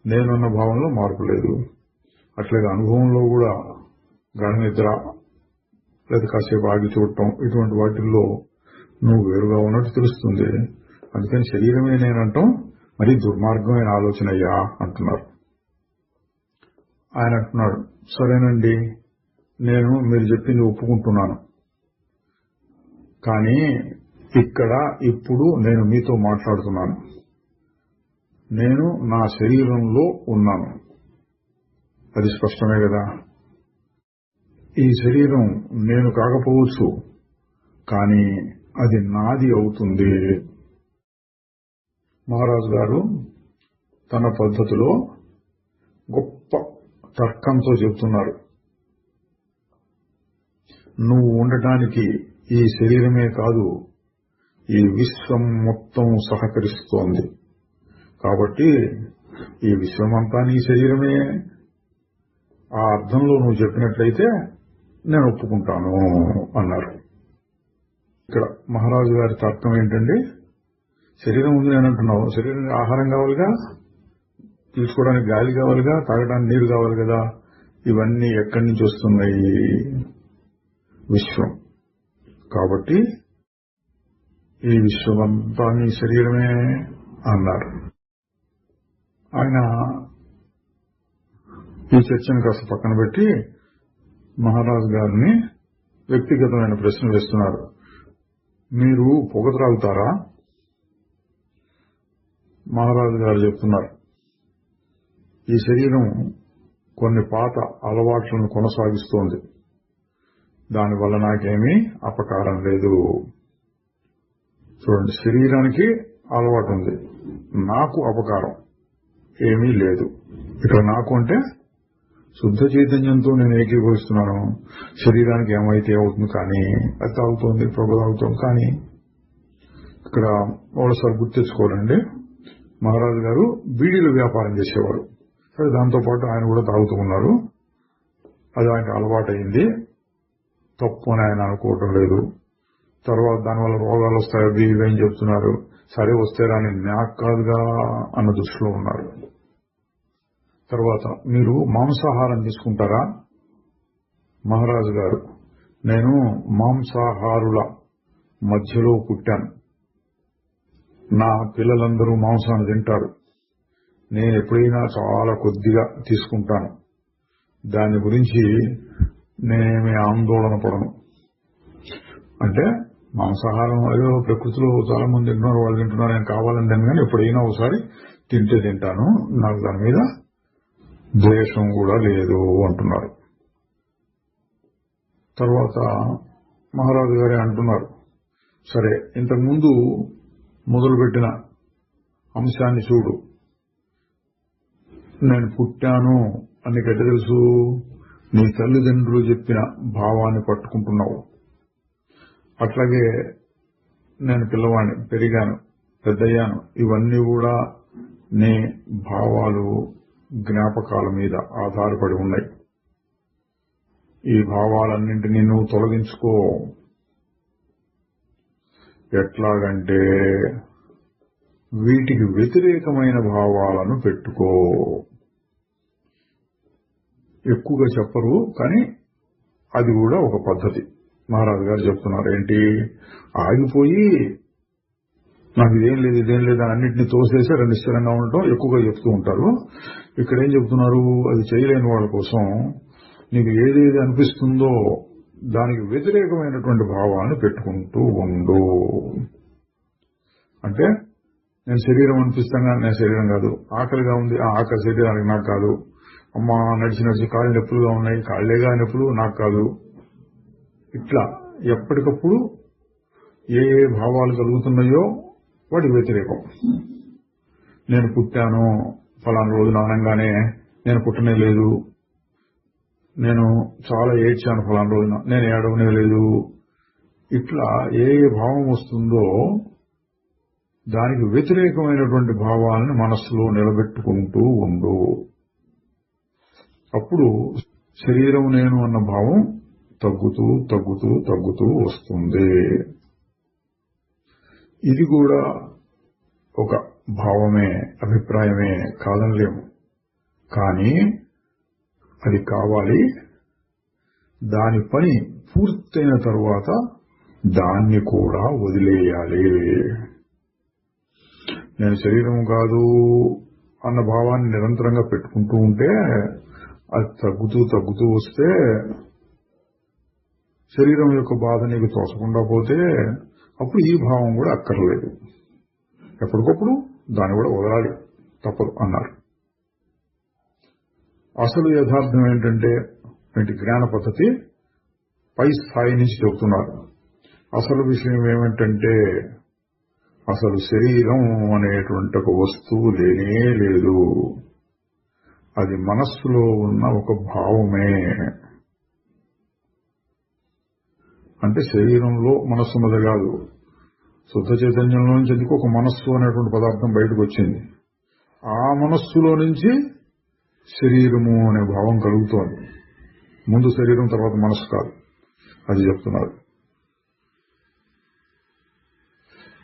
నేనున్న భావంలో మార్పు లేదు. అట్లాగే అనుభవంలో కూడా గాఢ నిద్ర లేదా కాసేపు ఆగి చూడటం ఇటువంటి వాటిల్లో నువ్వు వేరుగా ఉన్నట్టు తెలుస్తుంది. అందుకని శరీరమే నేనంటాం మరీ దుర్మార్గమైన ఆలోచన అయ్యా అంటున్నారు. ఆయన అంటున్నాడు, సరేనండి, నేను మీరు చెప్పింది ఒప్పుకుంటున్నాను. కానీ ఇక్కడ ఇప్పుడు నేను మీతో మాట్లాడుతున్నాను. నేను నా శరీరంలో ఉన్నాను. అది స్పష్టమే కదా. ఈ శరీరం నేను కాకపోవచ్చు, కానీ అది నాది అవుతుంది. మహారాజు గారు తన పద్ధతిలో గొప్ప తర్కంతో చెబుతున్నారు. నువ్వు ఉండటానికి ఈ శరీరమే కాదు, ఈ విశ్వం మొత్తం సహకరిస్తోంది. కాబట్టి ఈ విశ్వమంతా నీ శరీరమే. ఆ అర్థంలో నువ్వు చెప్పినట్లయితే నేను ఒప్పుకుంటాను అన్నారు. ఇక్కడ మహారాజు గారి తర్కం ఏంటండి, శరీరం ఉంది నేను అంటున్నావు, శరీరం ఆహారం కావాలిగా, తీసుకోవడానికి గాలి కావాలిగా, తాగడానికి నీరు కావాలి కదా. ఇవన్నీ ఎక్కడి నుంచి వస్తున్నాయి? విశ్వం. కాబట్టి ఈ విశ్వమంతా నీ శరీరమే అన్నారు. ఆయన ఈ చర్చను కాస్త పక్కన పెట్టి మహారాజు గారిని వ్యక్తిగతమైన ప్రశ్న వేస్తున్నారు. మీరు పొగ త్రాగుతారా? మహారాజు గారు చెప్తున్నారు, ఈ శరీరం కొన్ని పాత అలవాట్లను కొనసాగిస్తోంది. దానివల్ల నాకేమీ అపకారం లేదు. చూడండి, శరీరానికి అలవాటు ఉంది, నాకు అపకారం ఏమీ లేదు. ఇక్కడ నాకు అంటే శుద్ధ చైతన్యంతో నేను ఏకీభవిస్తున్నాను. శరీరానికి ఏమైతే అవుతుంది, కానీ అది తాగుతోంది, పొగ తాగుతోంది. కానీ ఇక్కడ ఒకసారి గుర్తు తెచ్చుకోవాలండి, మహారాజు గారు బీడీల వ్యాపారం చేసేవారు. సరే, దాంతోపాటు ఆయన కూడా తాగుతూ ఉన్నారు. అది ఆయనకు అలవాటైంది, తప్పు అని ఆయన అనుకోవటం లేదు. తర్వాత దానివల్ల రోగాలు వస్తాయి, అవి ఇవేం చెప్తున్నారు. సరే, వస్తే రాని నాకు కాదుగా అన్న దృష్టిలో ఉన్నారు. తర్వాత మీరు మాంసాహారం తీసుకుంటారా? మహారాజు గారు, నేను మాంసాహారుల మధ్యలో పుట్టాను. నా పిల్లలందరూ మాంసాన్ని తింటారు. నేను ఎప్పుడైనా చాలా కొద్దిగా తీసుకుంటాను. దాని గురించి నేనేమీ ఆందోళన పడను. అంటే మాంసాహారం ఏదో ప్రకృతిలో చాలా మంది తింటున్నారు, వాళ్ళు తింటున్నారు, నేను కావాలని తిన్నాను, కానీ ఎప్పుడైనా ఒకసారి తింటే తింటాను. నాకు దాని మీద ద్వేషం కూడా లేదు అంటున్నారు. తర్వాత మహారాజు గారే అంటున్నారు, సరే, ఇంతకుముందు మొదలుపెట్టిన అంశాన్ని చూడు. నేను పుట్టాను అని గట్టి తెలుసు, నీ తల్లిదండ్రులు చెప్పిన భావాన్ని పట్టుకుంటున్నావు. అట్లాగే నేను పిల్లవాడిని, పెరిగాను, పెద్దయ్యాను. ఇవన్నీ కూడా నీ భావాలు, జ్ఞాపకాల మీద ఆధారపడి ఉన్నాయి. ఈ భావాలన్నింటినీ నువ్వు తొలగించుకో. ఎట్లాగంటే వీటికి వ్యతిరేకమైన భావాలను పెట్టుకో. ఎక్కువగా చెప్పరు, కానీ అది కూడా ఒక పద్ధతి. మహారాజు గారు చెప్తున్నారు, ఏంటి, ఆగిపోయి నాకు ఇదేం లేదు అని అన్నింటినీ తోసేసి రెండు స్థిరంగా ఉండటం ఎక్కువగా చెప్తూ ఉంటారు. ఇక్కడ ఏం చెప్తున్నారు, అది చేయలేని వాళ్ళ కోసం నీకు ఏదేది అనిపిస్తుందో దానికి వ్యతిరేకమైనటువంటి భావాన్ని పెట్టుకుంటూ ఉండు. అంటే నేను శరీరం అనిపిస్తాగా, నేను శరీరం కాదు. ఆకలిగా ఉంది, ఆ ఆకలి శరీరానికి నాకు కాదు. అమ్మా నడిచి కాళ్ళు నొప్పులుగా ఉన్నాయి, కాళ్లేగా నొప్పులు నాకు కాదు. ఇట్లా ఎప్పటికప్పుడు ఏ భావాలు కలుగుతున్నాయో వాటికి వ్యతిరేకం. నేను పుట్టాను ఫలానా రోజున అనగానే నేను పుట్టనే లేదు, నేను చాలా ఏడ్చాను ఫలానా రోజున, నేను ఏడవనే లేదు. ఇట్లా ఏ భావం వస్తుందో దానికి వ్యతిరేకమైనటువంటి భావాలను మనస్సులో నిలబెట్టుకుంటూ ఉండు. అప్పుడు శరీరం నేను అన్న భావం తగ్గుతూ తగ్గుతూ తగ్గుతూ వస్తుంది. ఇది కూడా ఒక భావమే, అభిప్రాయమే, కాదనలేము. కానీ అది కావాలి. దాని పని పూర్తయిన తరువాత దాన్ని కూడా వదిలేయాలి. నేను శరీరం కాదు అన్న భావాన్ని నిరంతరంగా పెట్టుకుంటూ ఉంటే అది తగ్గుతూ తగ్గుతూ వస్తే శరీరం యొక్క బాధ నీకు తోచకుండా పోతే అప్పుడు ఈ భావం కూడా అక్కర్లేదు. ఎప్పటికప్పుడు దాన్ని కూడా వదలాలి, తప్పదు అన్నారు. అసలు యథార్థం ఏంటంటే జ్ఞాన పద్ధతి పై స్థాయి నుంచి చెబుతున్నారు. అసలు విషయం ఏమిటంటే అసలు శరీరం అనేటువంటి ఒక వస్తువు లేనే లేదు. అది మనస్సులో ఉన్న ఒక భావమే. అంటే శరీరంలో మనస్సు ఉన్నది కాదు, శుద్ధ చైతన్యంలో నుంచి ఎందుకు ఒక మనస్సు అనేటువంటి పదార్థం బయటకు వచ్చింది. ఆ మనస్సులో నుంచి శరీరము అనే భావం కలుగుతోంది. ముందు శరీరం తర్వాత మనస్సు కాదు, అది చెప్తున్నారు.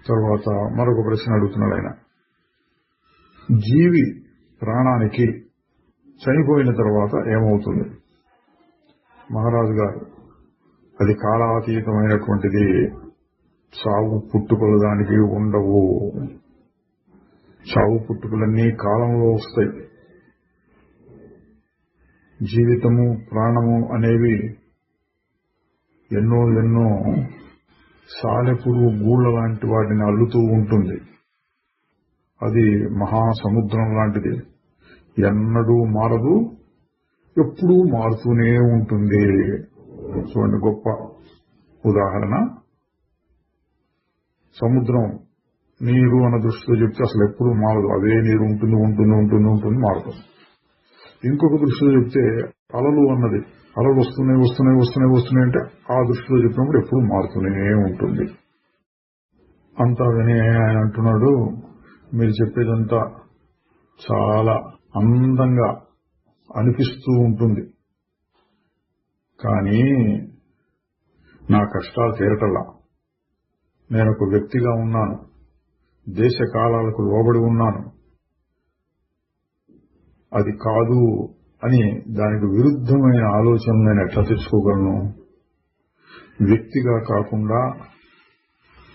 తర్వాత మరొక ప్రశ్న అడుగుతున్నాడు ఆయన. జీవి ప్రాణానికి చనిపోయిన తర్వాత ఏమవుతుంది? మహారాజు గారు, అది కాలాతీతమైనటువంటిది. చావు పుట్టుకలు దానికి ఉండవు. చావు పుట్టుకలన్నీ కాలంలో వస్తాయి. జీవితము ప్రాణము అనేవి ఎన్నో ఎన్నో సాలెపురుగు గూళ్ల లాంటి వాటిని అల్లుతూ ఉంటుంది. అది మహాసముద్రం లాంటిది, ఎన్నడూ మారదు, ఎప్పుడూ మారుతూనే ఉంటుంది. చూడండి, గొప్ప ఉదాహరణ. సముద్రం నీరు అన్న దృష్టితో చెప్తే అసలు ఎప్పుడూ మారదు, అదే నీరు ఉంటుంది ఉంటుంది ఉంటుంది ఉంటుంది మారుతుంది. ఇంకొక దృష్టిలో చెప్తే అలలు అన్నది, అలలు వస్తున్నాయి వస్తున్నాయి వస్తున్నాయి వస్తున్నాయి అంటే ఆ దృష్టిలో చెప్పినప్పుడు ఎప్పుడు మారుతూనే ఉంటుంది. అంతా విని ఆయన అంటున్నాడు, మీరు చెప్పేదంతా చాలా అందంగా అనిపిస్తూ ఉంటుంది, కానీ నా కష్టాలు తీరటల్లా. నేను ఒక వ్యక్తిగా ఉన్నాను, దేశ కాలాలకు లోబడి ఉన్నాను. అది కాదు అని దానికి విరుద్ధమైన ఆలోచనలు నేను ఎట్లా తెచ్చుకోగలను? వ్యక్తిగా కాకుండా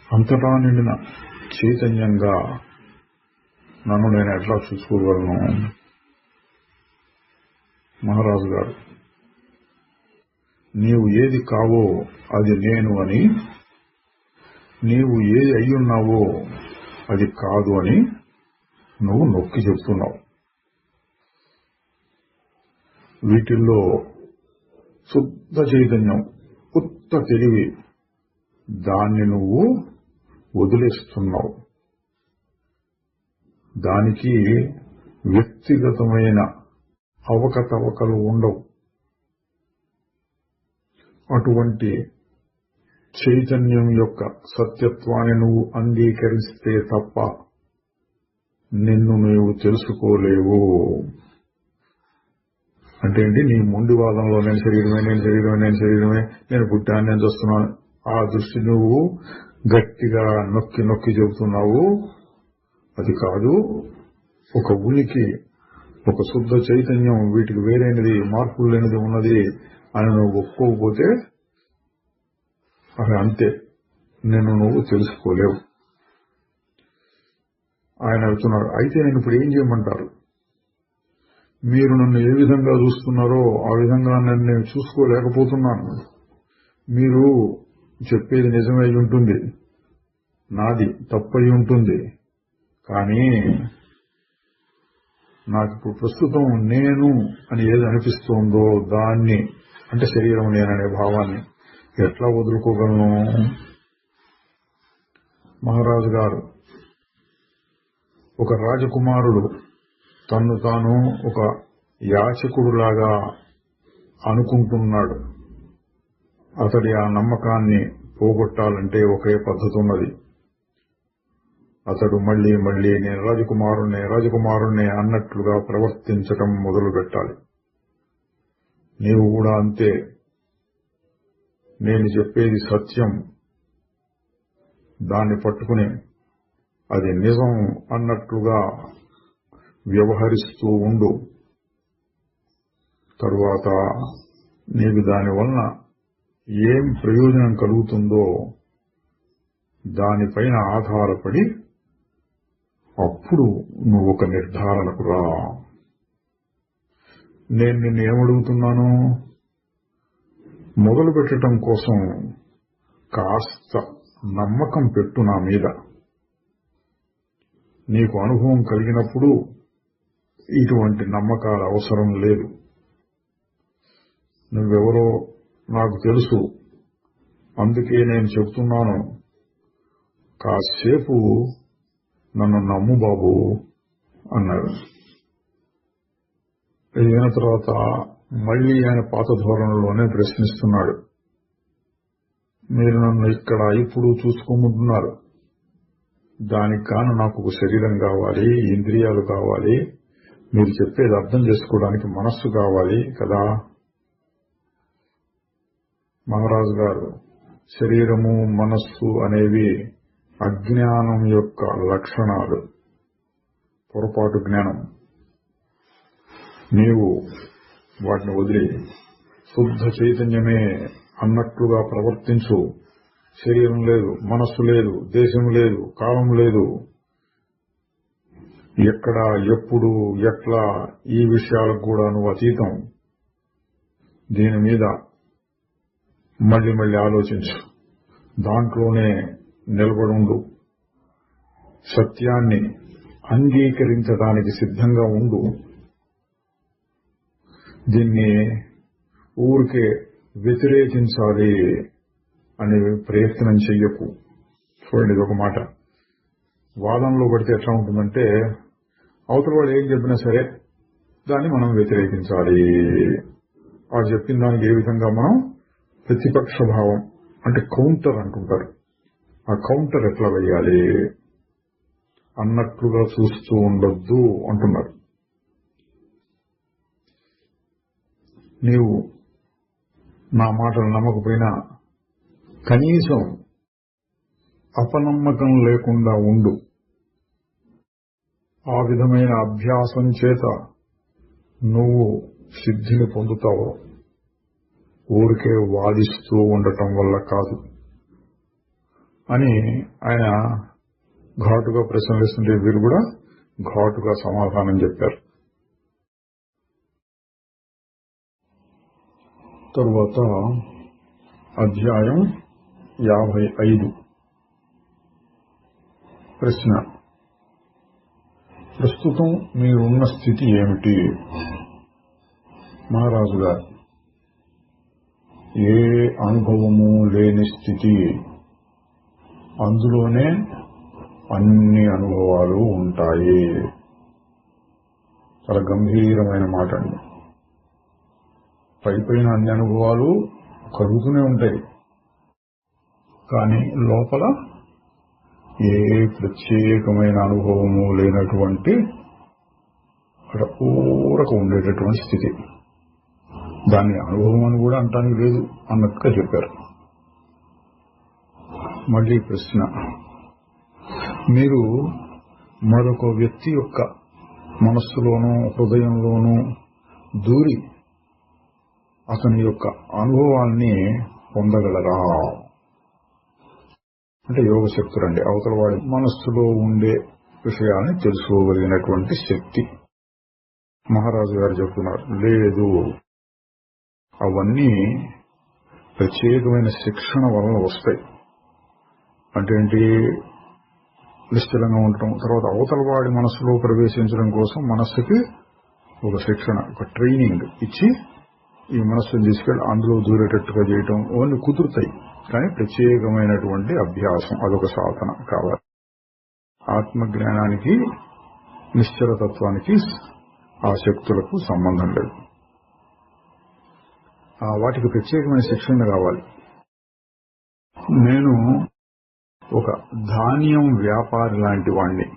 అంతటా నిండిన చైతన్యంగా నన్ను నేను ఎట్లా చూసుకోగలను? మహారాజు గారు, నీవు ఏది కావో అది నేను అని, నీవు ఏది అయ్యున్నావో అది కాదు అని నువ్వు నొక్కి చెప్తున్నావు. వీటిల్లో శుద్ధ చైతన్యం, ఉత్త తెలివి, దాన్ని నువ్వు వదిలేస్తున్నావు. దానికి వ్యక్తిగతమైన అవకతవకలు ఉండవు. అటువంటి చైతన్యం యొక్క సత్యత్వాన్ని నువ్వు అంగీకరిస్తే తప్ప నిన్ను నువ్వు తెలుసుకోలేవు. అంటే ఏంటి? నీ మొండివాదంలో నేను శరీరమే, నేను శరీరమే, నేను శరీరమే, నేను పుట్టాను, నేను చూస్తున్నాను, ఆ దృష్టి నువ్వు గట్టిగా నొక్కి నొక్కి చెబుతున్నావు. అది కాదు. ఒక ఉనికి, ఒక శుద్ధ చైతన్యం, వీటికి వేరైనది, మార్పులు లేనిది ఉన్నది అని నువ్వు ఒప్పుకోకపోతే అది అంతే, నిన్ను నువ్వు తెలుసుకోలేవు. ఆయన అడుగుతున్నాడు, అయితే నేను ఇప్పుడు ఏం చేయమంటారు? మీరు నన్ను ఏ విధంగా చూస్తున్నారో ఆ విధంగా నన్ను నేను చూసుకోలేకపోతున్నాను. మీరు చెప్పేది నిజమై ఉంటుంది, నాది తప్పయి ఉంటుంది, కానీ నాకు ఇప్పుడు ప్రస్తుతం నేను అని ఏది అనిపిస్తోందో దాన్ని, అంటే శరీరం నేననే భావాన్ని ఎట్లా వదులుకోగలను? మహారాజు గారు, ఒక రాజకుమారుడు తన్ను తాను ఒక యాచకుడులాగా అనుకుంటున్నాడు. అతడి ఆ నమ్మకాన్ని పోగొట్టాలంటే ఒకే పద్ధతి ఉన్నది. అతడు మళ్లీ మళ్లీ నేను రాజకుమారుణ్ణే అన్నట్లుగా ప్రవర్తించటం మొదలుపెట్టాలి. నీవు కూడా అంతే. నేను చెప్పేది సత్యం, దాన్ని పట్టుకుని అది నిజం అన్నట్లుగా వ్యవహరిస్తూ ఉండు. తరువాత నీకు దానివలన ఏం ప్రయోజనం కలుగుతుందో దానిపైన ఆధారపడి అప్పుడు నువ్వు ఒక నిర్ధారణకు రా. నేను నిన్ను ఏమడుగుతున్నాను, మొదలు పెట్టడం కోసం కాస్త నమ్మకం పెట్టు నా మీద. నీకు అనుభవం కలిగినప్పుడు ఇటువంటి నమ్మకాల అవసరం లేదు. నువ్వెవరో నాకు తెలుసు, అందుకే నేను చెబుతున్నాను. కాసేపు నన్ను నమ్ము బాబు అన్నాడు. ఇది విన్న తర్వాత మళ్లీ ఆయన పాత ధోరణిలోనే ప్రశ్నిస్తున్నాడు. మీరు నన్ను ఇక్కడ ఇప్పుడు చూసుకోమంటున్నారు. దానికి కాను నాకు ఒక శరీరం కావాలి, ఇంద్రియాలు కావాలి, మీరు చెప్పేది అర్థం చేసుకోవడానికి మనస్సు కావాలి కదా. మహారాజు గారు, శరీరము మనస్సు అనేవి అజ్ఞానం యొక్క లక్షణాలు, పొరపాటు జ్ఞానం. నీవు వాటిని వదిలి శుద్ధ చైతన్యమే అన్నట్లుగా ప్రవర్తించు. శరీరం లేదు, మనస్సు లేదు, దేశం లేదు, కాలం లేదు, ఎక్కడ ఎప్పుడు ఎట్లా ఈ విషయాలకు కూడా నువ్వు అతీతం. దీని మీద మళ్లీ మళ్లీ ఆలోచించు, దాంట్లోనే నిలబడుండు, సత్యాన్ని అంగీకరించడానికి సిద్ధంగా ఉండు. దీన్ని ఊరికే వ్యతిరేకించాలి అనే ప్రయత్నం చెయ్యకు. చూడండి, ఇది ఒక మాట. వాదంలో పడితే ఎట్లా ఉంటుందంటే, అవతల వాడు ఏం చెప్పినా సరే దాన్ని మనం వ్యతిరేకించాలి. ఆ చెప్పిన దానికి ఏ విధంగా మనం ప్రతిపక్ష భావం అంటే కౌంటర్ అంటుంటారు, ఆ కౌంటర్ ఎట్లా వేయాలి అన్నట్లుగా చూస్తూ ఉండొద్దు అంటున్నారు. నీవు నా మాటలు నమ్మకపోయినా కనీసం అపనమ్మకం లేకుండా ఉండు. ఆ విధమైన అభ్యాసం చేత నువ్వు సిద్ధిని పొందుతావు, ఊరికే వాదిస్తూ ఉండటం వల్ల కాదు అని ఆయన ఘాటుగా ప్రశ్నిస్తుంటే వీరు కూడా ఘాటుగా సమాధానం చెప్పారు. తరువాత అధ్యాయం 55. ప్రశ్న: ప్రస్తుతం మీరున్న స్థితి ఏమిటి? మహారాజు గారు: ఏ అనుభవము లేని స్థితి, అందులోనే అన్ని అనుభవాలు ఉంటాయి. చాలా గంభీరమైన మాట అండి. పైపైన అన్ని అనుభవాలు కలుగుతూనే ఉంటాయి, కానీ లోపల ఏ ప్రత్యేకమైన అనుభవము లేనటువంటి అక్కడ ఊరక ఉండేటటువంటి స్థితి. దాన్ని అనుభవం అని కూడా అంటానికి లేదు అన్నట్టుగా చెప్పారు. మళ్ళీ ప్రశ్న: మీరు మరొక వ్యక్తి యొక్క మనస్సులోనూ హృదయంలోనూ దూరి అతని యొక్క అనుభవాన్ని పొందగలరా? అంటే యోగ శక్తులండి, అవతల వాడి మనస్సులో ఉండే విషయాన్ని తెలుసుకోగలిగినటువంటి శక్తి. మహారాజు గారు చెప్తున్నారు, లేదు, అవన్నీ ప్రత్యేకమైన శిక్షణ వలన వస్తాయి. అంటే ఏంటి? నిశ్చలంగా ఉండటం, తర్వాత అవతల వాడి మనస్సులో ప్రవేశించడం కోసం మనస్సుకి ఒక శిక్షణ, ఒక ట్రైనింగ్ ఇచ్చి ఈ మనస్సును తీసుకెళ్లి అందులో దూరేటట్టుగా చేయటం అవన్నీ కుదురుతాయి. కానీ ప్రత్యేకమైనటువంటి అభ్యాసం, అదొక సాధన కావాలి. ఆత్మజ్ఞానానికి నిశ్చలతత్వానికి ఆ శక్తులకు సంబంధం లేదు. వాటికి ప్రత్యేకమైన శిక్షణ కావాలి. నేను ఒక ధాన్యం వ్యాపారి లాంటి వాణ్ణి.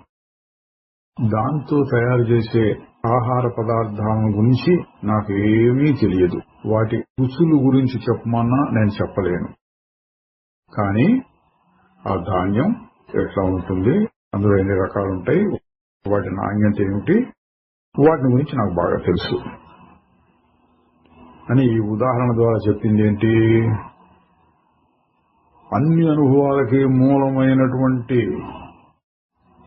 దాంతో తయారు చేసే ఆహార పదార్థాల గురించి నాకు ఏమీ తెలియదు. వాటి రుచుల గురించి చెప్పమన్నా నేను చెప్పలేను. కానీ ఆ ధాన్యం ఎట్లా ఉంటుంది, అందులో ఎన్ని రకాలుంటాయి, వాటి నాణ్యత ఏమిటి, వాటిని గురించి నాకు బాగా తెలుసు అని ఈ ఉదాహరణ ద్వారా చెప్పింది ఏంటి? అన్ని అనుభవాలకి మూలమైనటువంటి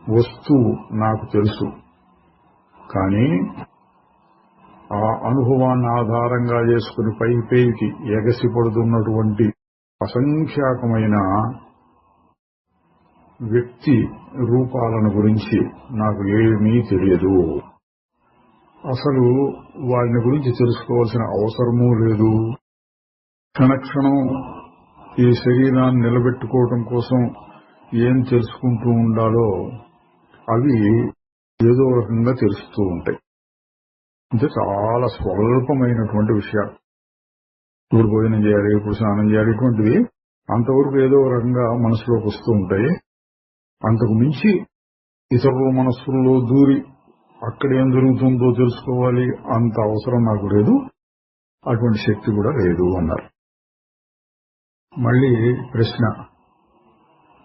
వస్తువు నాకు తెలుసు. కానీ ఆ అనుభవాన్ని ఆధారంగా చేసుకుని పైకి ఎగసిపడుతున్నటువంటి అసంఖ్యాకమైన వ్యక్తి రూపాలను గురించి నాకు ఏమీ తెలియదు. అసలు వారిని గురించి తెలుసుకోవాల్సిన అవసరమూ లేదు. క్షణక్షణం ఈ శరీరాన్ని నిలబెట్టుకోవడం కోసం ఏం తెలుసుకుంటూ ఉండాలో అవి ఏదో రకంగా తెలుస్తూ ఉంటాయి. అంటే చాలా స్వల్పమైనటువంటి విషయాలు. ఇప్పుడు భోజనం చేయాలి, ఇప్పుడు స్నానం చేయాలి, ఇటువంటివి అంతవరకు ఏదో రకంగా మనసులోకి వస్తూ ఉంటాయి. అంతకు మించి ఇతరుల మనస్సుల్లో దూరి అక్కడ ఏం జరుగుతుందో తెలుసుకోవాలి అంత అవసరం నాకు లేదు, అటువంటి శక్తి కూడా లేదు అన్నారు. మళ్ళీ ప్రశ్న,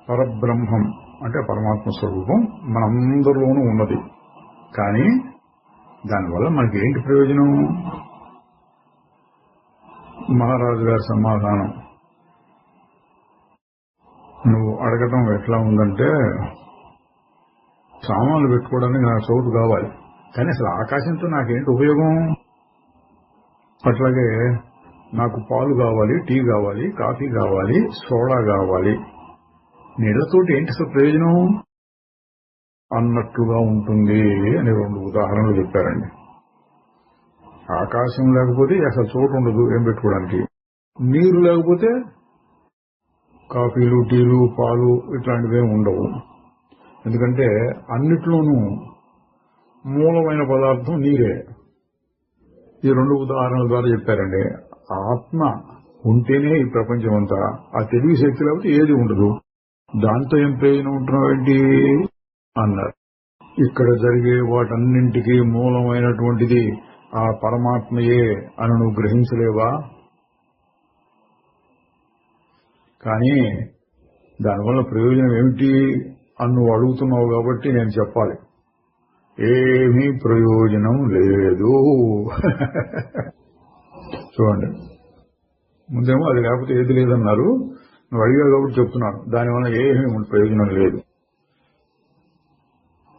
పరబ్రహ్మం అంటే పరమాత్మ స్వరూపం మనందరిలోనూ ఉన్నది. కానీ దానివల్ల మనకి ఏంటి ప్రయోజనం? మహారాజు గారి సమాధానం నువ్వు అడగటం ఎట్లా ఉందంటే, సామాన్లు పెట్టుకోవడానికి నాకు చోటు కావాలి, కానీ అసలు ఆకాశంతో నాకేంటి ఉపయోగం? అట్లాగే నాకు పాలు కావాలి, టీ కావాలి, కాఫీ కావాలి, సోడా కావాలి, నీళ్లతోటి ఏంటి అసలు ప్రయోజనం అన్నట్లుగా ఉంటుంది అని 2 ఉదాహరణలు చెప్పారండి. ఆకాశం లేకపోతే అసలు చోటు ఉండదు ఏం పెట్టుకోవడానికి. నీరు లేకపోతే కాఫీలు, టీలు, పాలు ఇట్లాంటివే ఉండవు. ఎందుకంటే అన్నిట్లోనూ మూలమైన పదార్థం నీరే. ఈ 2 ఉదాహరణల ద్వారా చెప్పారండి. ఆత్మ ఉంటేనే ఈ ప్రపంచం అంతా. ఆ తెలివి శక్తి లేకపోతే ఏది ఉండదు. దాంతో ఏం ప్రయోజనం ఉంటున్నావు ఏంటి అన్నారు. ఇక్కడ జరిగే వాటన్నింటికీ మూలమైనటువంటిది ఆ పరమాత్మయే అని నువ్వు గ్రహించలేవా? కానీ దానివల్ల ప్రయోజనం ఏమిటి అని నువ్వు అడుగుతున్నావు కాబట్టి నేను చెప్పాలి, ఏమీ ప్రయోజనం లేదు. చూడండి, ముందేమో అది లేకపోతే ఏది లేదన్నారు, నువ్వు అడిగావు కాబట్టి చెప్తున్నాను, దానివల్ల ఏమీ ప్రయోజనం లేదు.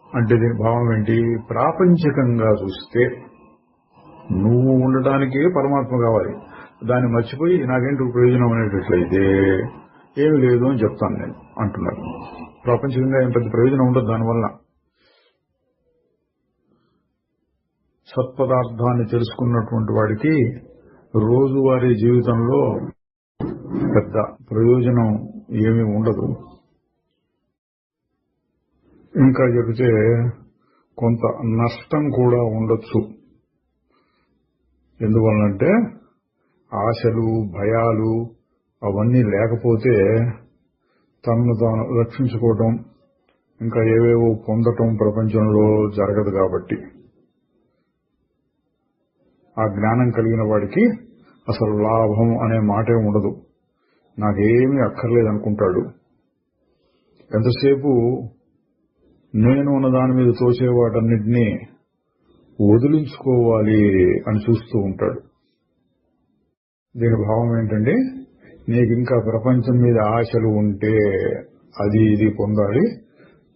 అంటే దీని భావం ఏంటి? ప్రాపంచికంగా చూస్తే నువ్వు ఉండటానికే పరమాత్మ కావాలి, దాన్ని మర్చిపోయి నాకేంటి ప్రయోజనం అనేటట్లయితే ఏమి లేదు అని చెప్తాను నేను అంటున్నారు. ప్రాపంచికంగా ఏం పెద్ద ప్రయోజనం ఉండదు దానివల్ల. సత్పదార్థాన్ని తెలుసుకున్నటువంటి వాడికి రోజువారీ జీవితంలో పెద్ద ప్రయోజనం ఏమీ ఉండదు. ఇంకా చెబితే కొంత నష్టం కూడా ఉండొచ్చు. ఎందువల్లంటే ఆశలు, భయాలు అవన్నీ లేకపోతే తనను తాను రక్షించుకోవటం, ఇంకా ఏవేవో పొందటం ప్రపంచంలో జరగదు. కాబట్టి ఆ జ్ఞానం కలిగిన వాడికి అసలు లాభం అనే మాటే ఉండదు. నాకేమీ అక్కర్లేదనుకుంటాడు. ఎంతసేపు నేను ఉన్న దాని మీద తోసే వాటన్నిటినీ వదిలించుకోవాలి అని చూస్తూ ఉంటాడు. దీని భావం ఏంటంటే, నీకు ఇంకా ప్రపంచం మీద ఆశలు ఉంటే అది ఇది పొందాలి,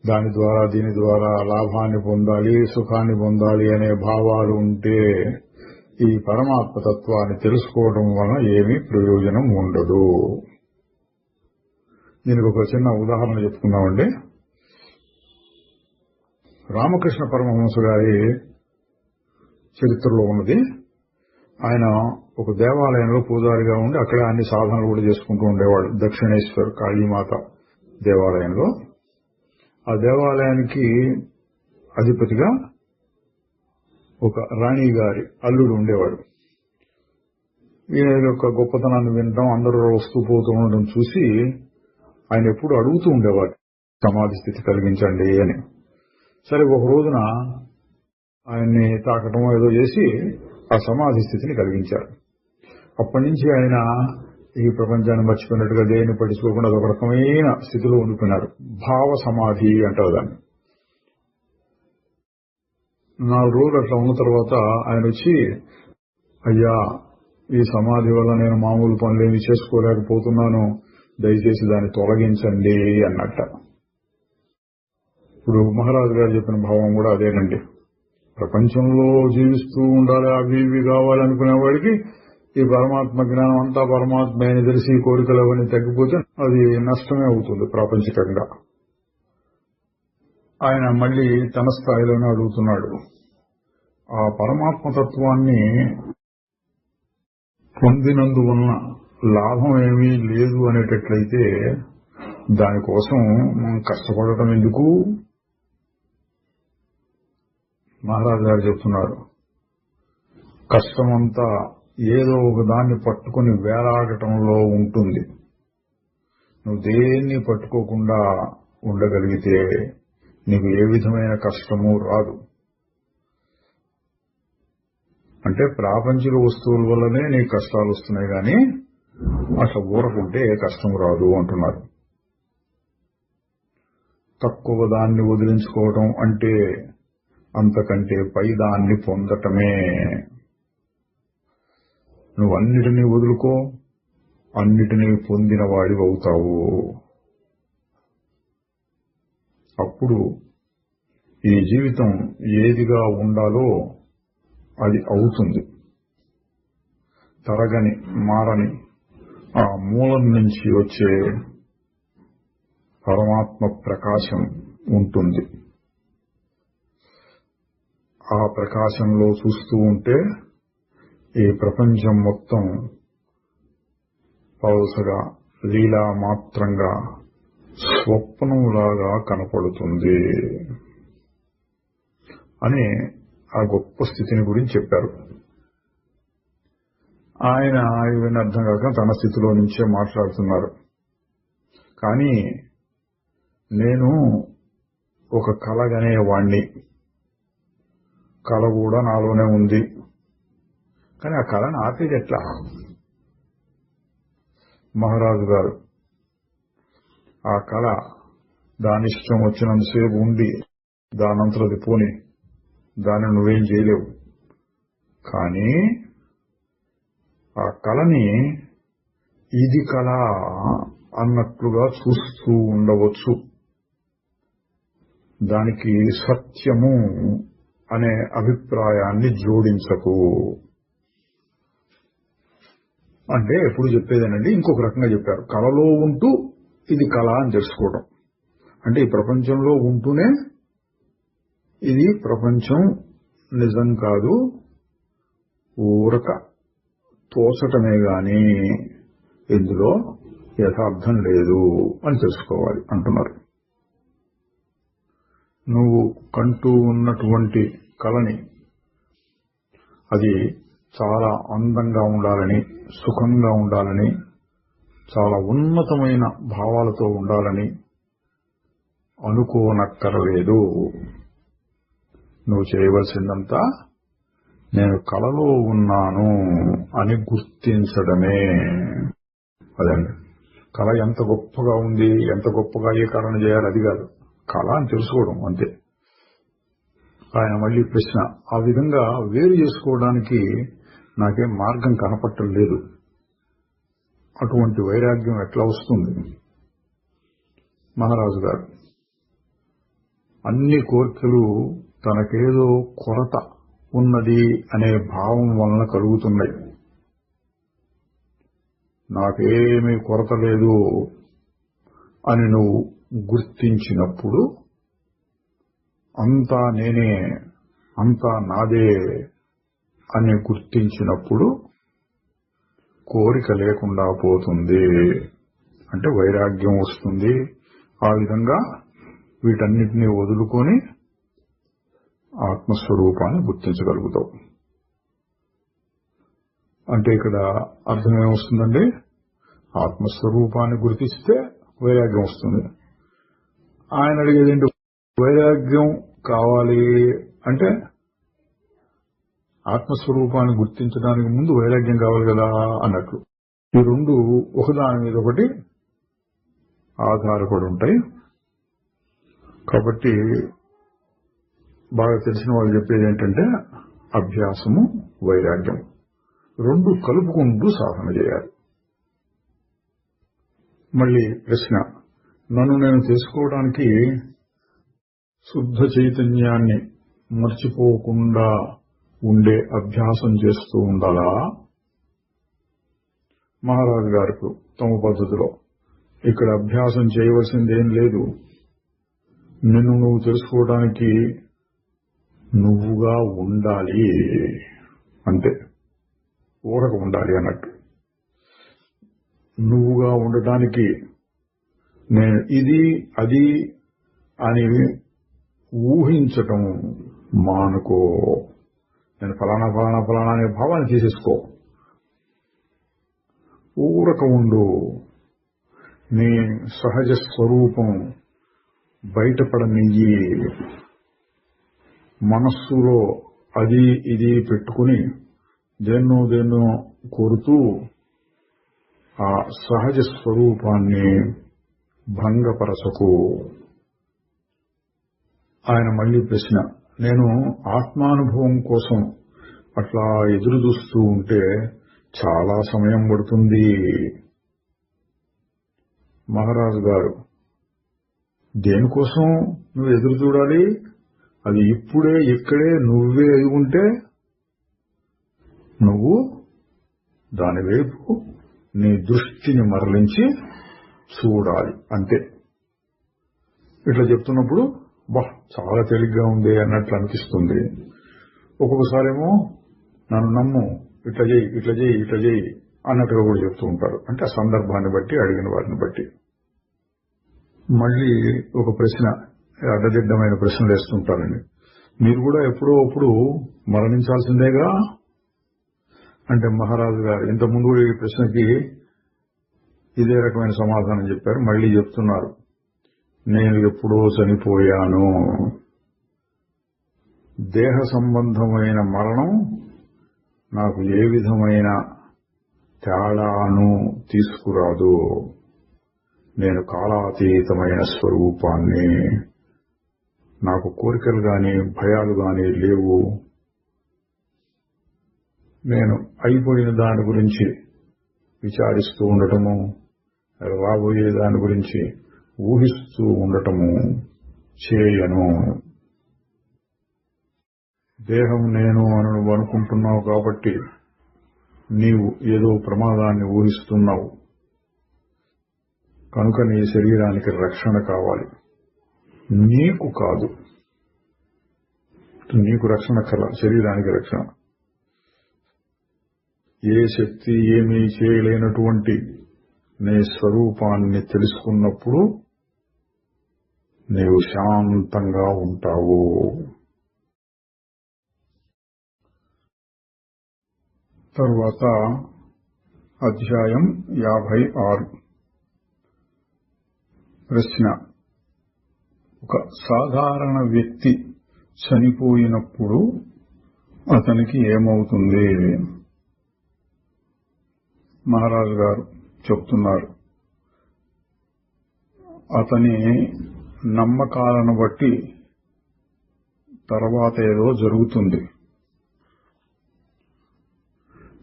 దాని ద్వారా దీని ద్వారా లాభాన్ని పొందాలి, సుఖాన్ని పొందాలి అనే భావాలు ఉంటే ఈ పరమాత్మ తత్వాన్ని తెలుసుకోవడం వలన ఏమీ ప్రయోజనం ఉండదు. దీనికి ఒక చిన్న ఉదాహరణ చెప్పుకుందామండి. రామకృష్ణ పరమహంస గారి చరిత్రలో ఉన్నది. ఆయన ఒక దేవాలయంలో పూజారిగా ఉండి అక్కడే అన్ని సాధనలు కూడా చేసుకుంటూ ఉండేవాడు. దక్షిణేశ్వర్ కాళీమాత దేవాలయంలో. ఆ దేవాలయానికి అధిపతిగా ఒక రాణి గారి అల్లుడు ఉండేవాడు. ఈయన యొక్క గొప్పతనాన్ని వినడం, అందరూ వస్తూ పోతూ ఉండడం చూసి ఆయన ఎప్పుడు అడుగుతూ ఉండేవాడు, సమాధి స్థితి కలిగించండి అని. సరే, ఒక రోజున ఆయన్ని తాకటం ఏదో చేసి ఆ సమాధి స్థితిని కలిగించారు. అప్పటి నుంచి ఆయన ఈ ప్రపంచాన్ని మర్చిపోయినట్టుగా దేన్ని పట్టించుకోకుండా ఒక రకమైన స్థితిలో ఉండిపోయినారు. భావ సమాధి అంటారు దాన్ని. 4 రోజులు అట్లా ఉన్న తర్వాత ఆయన వచ్చి, అయ్యా, ఈ సమాధి వల్ల నేను మామూలు పనులేమి చేసుకోలేకపోతున్నాను, దయచేసి దాన్ని తొలగించండి అన్నట్ట. ఇప్పుడు మహారాజు గారు చెప్పిన భావం కూడా అదేనండి. ప్రపంచంలో జీవిస్తూ ఉండాలి, అవి ఇవి కావాలనుకునే వాడికి ఈ పరమాత్మ జ్ఞానం అంతా పరమాత్మ అని తెలిసి కోరికలు అవన్నీ తగ్గిపోతే అది నష్టమే అవుతుంది ప్రాపంచికంగా. ఆయన మళ్లీ తన స్థాయిలోనే అడుగుతున్నాడు, ఆ పరమాత్మ తత్వాన్ని పొందినందువలన లాభం ఏమీ లేదు అనేటట్లయితే దానికోసం మనం కష్టపడటం ఎందుకు? మహారాజు గారు చెప్తున్నారు, కష్టమంతా ఏదో ఒక దాన్ని పట్టుకుని వేలాడటంలో ఉంటుంది. నువ్వు దేన్ని పట్టుకోకుండా ఉండగలిగితే నీకు ఏ విధమైన కష్టము రాదు. అంటే ప్రాపంచిక వస్తువుల వల్లనే నీకు కష్టాలు వస్తున్నాయి, కానీ అట్లా ఊరకుంటే ఏ కష్టం రాదు అంటున్నారు. తక్కువ దాన్ని వదిలించుకోవటం అంటే అంతకంటే పై దాన్ని పొందటమే. నువ్వు అన్నిటినీ వదులుకో, అన్నిటినీ పొందిన వాడివి అవుతావు. అప్పుడు ఈ జీవితం ఏదిగా ఉండాలో అది అవుతుంది. తరగని మారని ఆ మూలం నుంచి వచ్చే పరమాత్మ ప్రకాశం ఉంటుంది. ఆ ప్రకాశంలో చూస్తూ ఉంటే ఈ ప్రపంచం మొత్తం పౌసగా లీలా మాత్రంగా స్వప్నంలాగా కనపడుతుంది అని ఆ గొప్ప స్థితిని గురించి చెప్పారు. ఆయన ఇవన్నీ అర్థం కాక తన స్థితిలో నుంచే మాట్లాడుతున్నారు. కానీ నేను ఒక కలగనేవాణ్ణి, కళ కూడా నాలోనే ఉంది, కానీ ఆ కళను ఆపేది ఎట్లా? మహారాజు గారు ఆ కళ దాని ఇష్టం వచ్చినంతసేపు ఉండి దానంతరది పోని, దాన్ని నువ్వేం చేయలేవు. కానీ ఆ కళని ఇది కళ అన్నట్లుగా చూస్తూ ఉండవచ్చు. దానికి సత్యము అనే అభిప్రాయాన్ని జోడించకు. అంటే ఎప్పుడు చెప్పేదేనండి, ఇంకొక రకంగా చెప్పారు. కళలో ఉంటూ ఇది కళ అని తెలుసుకోవడం అంటే ఈ ప్రపంచంలో ఉంటూనే ఇది ప్రపంచం నిజం కాదు, ఊరక తోచటమే గాని ఇందులో యథార్థం లేదు అని తెలుసుకోవాలి అంటున్నారు. నువ్వు కంటూ ఉన్నటువంటి కళని అది చాలా అందంగా ఉండాలని, సుఖంగా ఉండాలని, చాలా ఉన్నతమైన భావాలతో ఉండాలని అనుకోనక్కరలేదు. నువ్వు చేయవలసిందంతా నేను కళలో ఉన్నాను అని గుర్తించడమే. అదండి కళ ఎంత గొప్పగా ఉంది, ఎంత గొప్పగా ఏ కళను చేయాలి అది కాదు, కళ అని తెలుసుకోవడం అంతే. ఆయన మళ్లీ ప్రశ్న, ఆ విధంగా వేరు చేసుకోవడానికి నాకేం మార్గం కనపట్టం లేదు. అటువంటి వైరాగ్యం ఎట్లా వస్తుంది? మహారాజు గారు అన్ని కోర్కెలు తనకేదో కొరత ఉన్నది అనే భావం వలన కలుగుతున్నాయి. నాకేమీ కొరత లేదు అని నువ్వు గుర్తించినప్పుడు అంతా నేనే, అంతా నాదే అని గుర్తించినప్పుడు కోరిక లేకుండా పోతుంది, అంటే వైరాగ్యం వస్తుంది. ఆ విధంగా వీటన్నిటినీ వదులుకొని ఆత్మస్వరూపాన్ని గుర్తించగలుగుతావు. అంటే ఇక్కడ అర్థం ఏమొస్తుందండి? ఆత్మస్వరూపాన్ని గుర్తిస్తే వైరాగ్యం వస్తుంది. ఆయన అడిగేదేంటి? వైరాగ్యం కావాలి అంటే ఆత్మస్వరూపాన్ని గుర్తించడానికి ముందు వైరాగ్యం కావాలి కదా అన్నట్లు. ఈ రెండు ఒకదాని మీద ఒకటి ఆధారపడి ఉంటాయి. కాబట్టి బాగా తెలిసిన వాళ్ళు చెప్పేది ఏంటంటే అభ్యాసము, వైరాగ్యం రెండు కలుపుకుంటూ సాధన చేయాలి. మళ్ళీ ప్రశ్న, నన్ను నేను తెలుసుకోవడానికి శుద్ధ చైతన్యాన్ని మర్చిపోకుండా ఉండే అభ్యాసం చేస్తూ ఉండాలా? మహారాజు గారికి తమ పద్ధతిలో ఇక్కడ అభ్యాసం చేయవలసిందేం లేదు. నిన్ను నువ్వు తెలుసుకోవడానికి నువ్వుగా ఉండాలి, అంతే. ఊరక ఉండాలి అన్నట్టు. నువ్వుగా ఉండటానికి నేను ఇది అది అని ఊహించటం మానుకో. నేను ఫలానా ఫలానా ఫలానా అనే భావాన్ని తీసేసుకో. ఊరక ఉండు. నీ సహజ స్వరూపం బయటపడనియ్యి. మనస్సులో అది ఇది పెట్టుకుని దేన్నో కోరుతూ ఆ సహజ స్వరూపాన్ని భంగపరచకు. ఆయన మళ్లీ ప్రశ్న, నేను ఆత్మానుభవం కోసం అట్లా ఎదురు చూస్తూ ఉంటే చాలా సమయం పడుతుంది. మహారాజు గారు, దేనికోసం నువ్వు ఎదురు చూడాలి? అది ఇప్పుడే ఇక్కడే నువ్వే అయి ఉంటే నువ్వు దాని వైపు నీ దృష్టిని మరలించి చూడాలి, అంతే. ఇట్లా చెప్తున్నప్పుడు చాలా తేలిగ్గా ఉంది అన్నట్లు అనిపిస్తుంది. ఒక్కొక్కసారేమో నన్ను నమ్ము, ఇట్లా చేయి ఇట్లా చేయి ఇట్లా చేయి అన్నట్టుగా కూడా చెప్తూ ఉంటారు. అంటే ఆ సందర్భాన్ని బట్టి, అడిగిన వారిని బట్టి. మళ్ళీ ఒక ప్రశ్న, అడ్డదిడ్డమైన ప్రశ్నలు వేస్తుంటారండి. మీరు కూడా ఎప్పుడో అప్పుడు మరణించాల్సిందేగా అంటే మహారాజు గారు ఇంతకుముందు కూడా ఈ ప్రశ్నకి ఇదే రకమైన సమాధానం చెప్పారు. మళ్లీ చెప్తున్నారు, నేను ఎప్పుడో చనిపోయాను. దేహ సంబంధమైన మరణం నాకు ఏ విధమైన తేడాను తీసుకురాదు. నేను కాలాతీతమైన స్వరూపాన్ని. నాకు కోరికలు గాని భయాలు గాని లేవు. నేను అయిపోయిన దాని గురించి విచారిస్తూ ఉండటము, రాబోయే దాని గురించి ఊహిస్తూ ఉండటము చేయను. దేహం నేను అని నువ్వు అనుకుంటున్నావు కాబట్టి నీవు ఏదో ప్రమాదాన్ని ఊహిస్తున్నావు. కనుక నీ శరీరానికి రక్షణ కావాలి, నీకు కాదు. నీకు రక్షణ కల, శరీరానికి రక్షణ. ఏ శక్తి ఏమీ చేయలేనటువంటి నీ స్వరూపాన్ని తెలుసుకున్నప్పుడు నీవు శాంతంగా ఉంటావు. తరువాత అధ్యాయం 56. ప్రశ్న, ఒక సాధారణ వ్యక్తి చనిపోయినప్పుడు అతనికి ఏమవుతుంది? మహారాజు గారు చెప్తున్నారు, అతని నమ్మకాలను బట్టి తర్వాత ఏదో జరుగుతుంది.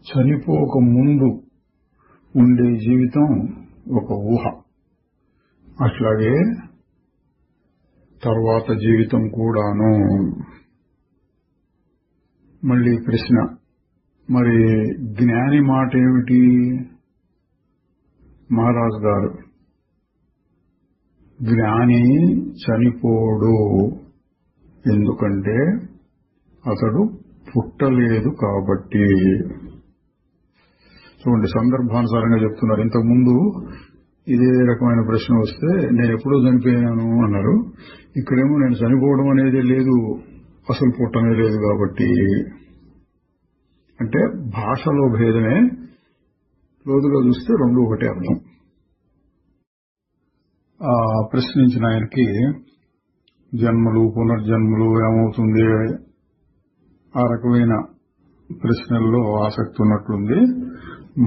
చనిపోక ముందు ఉండే జీవితం ఒక ఊహ, అట్లాగే తర్వాత జీవితం కూడాను. మళ్ళీ ప్రశ్న, మరి జ్ఞాని మాట ఏమిటి? మహారాజు గారు, జ్ఞాని చనిపోడు, ఎందుకంటే అతడు పుట్టలేదు కాబట్టి. చూడండి, సందర్భానుసారంగా చెప్తున్నారు. ఇంతకుముందు ఇదే రకమైన ప్రశ్న వస్తే నేను ఎప్పుడో చనిపోయాను అన్నారు. ఇక్కడేమో నేను చనిపోవడం అనేది లేదు, అసలు పుట్టనే లేదు కాబట్టి. అంటే భాషలో భేదమే, లోతుగా చూస్తే రెండు ఒకటే అర్థం. ఆ ప్రశ్నించిన ఆయనకి జన్మలు పునర్జన్మలు ఏమవుతుంది ఆ రకమైన ప్రశ్నల్లో ఆసక్తి ఉన్నట్లుంది.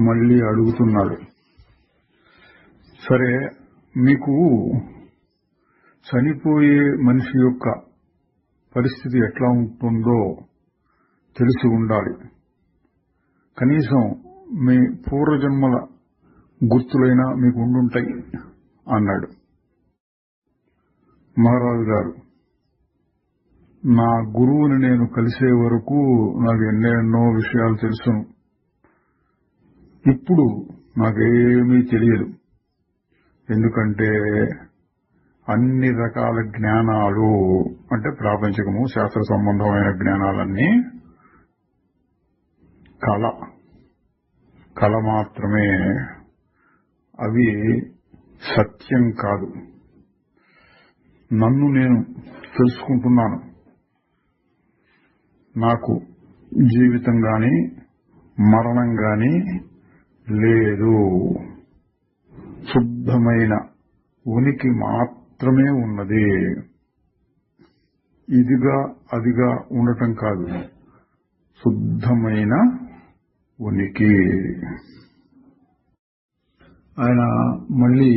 మళ్లీ అడుగుతున్నాడు, సరే మీకు చనిపోయే మనిషి యొక్క పరిస్థితి ఎట్లా ఉంటుందో తెలిసి ఉండాలి, కనీసం మీ పూర్వజన్మల గుర్తులైనా మీకు ఉండుంటాయి అన్నాడు. మహారాజు గారు, నా గురువుని నేను కలిసే వరకు నాకు ఎన్నెన్నో విషయాలు తెలుసును, ఇప్పుడు నాకేమీ తెలియదు. ఎందుకంటే అన్ని రకాల జ్ఞానాలు అంటే ప్రాపంచికము శాస్త్ర సంబంధమైన జ్ఞానాలన్నీ కళ మాత్రమే, అవి సత్యం కాదు. నన్ను నేను తెలుసుకుంటున్నాను. నాకు జీవితం గాని మరణం గాని లేదు, శుద్ధమైన ఉనికి మాత్రమే ఉన్నది. ఇదిగా అదిగా ఉండటం కాదు, శుద్ధమైన ఉనికి. ఆయన మళ్లీ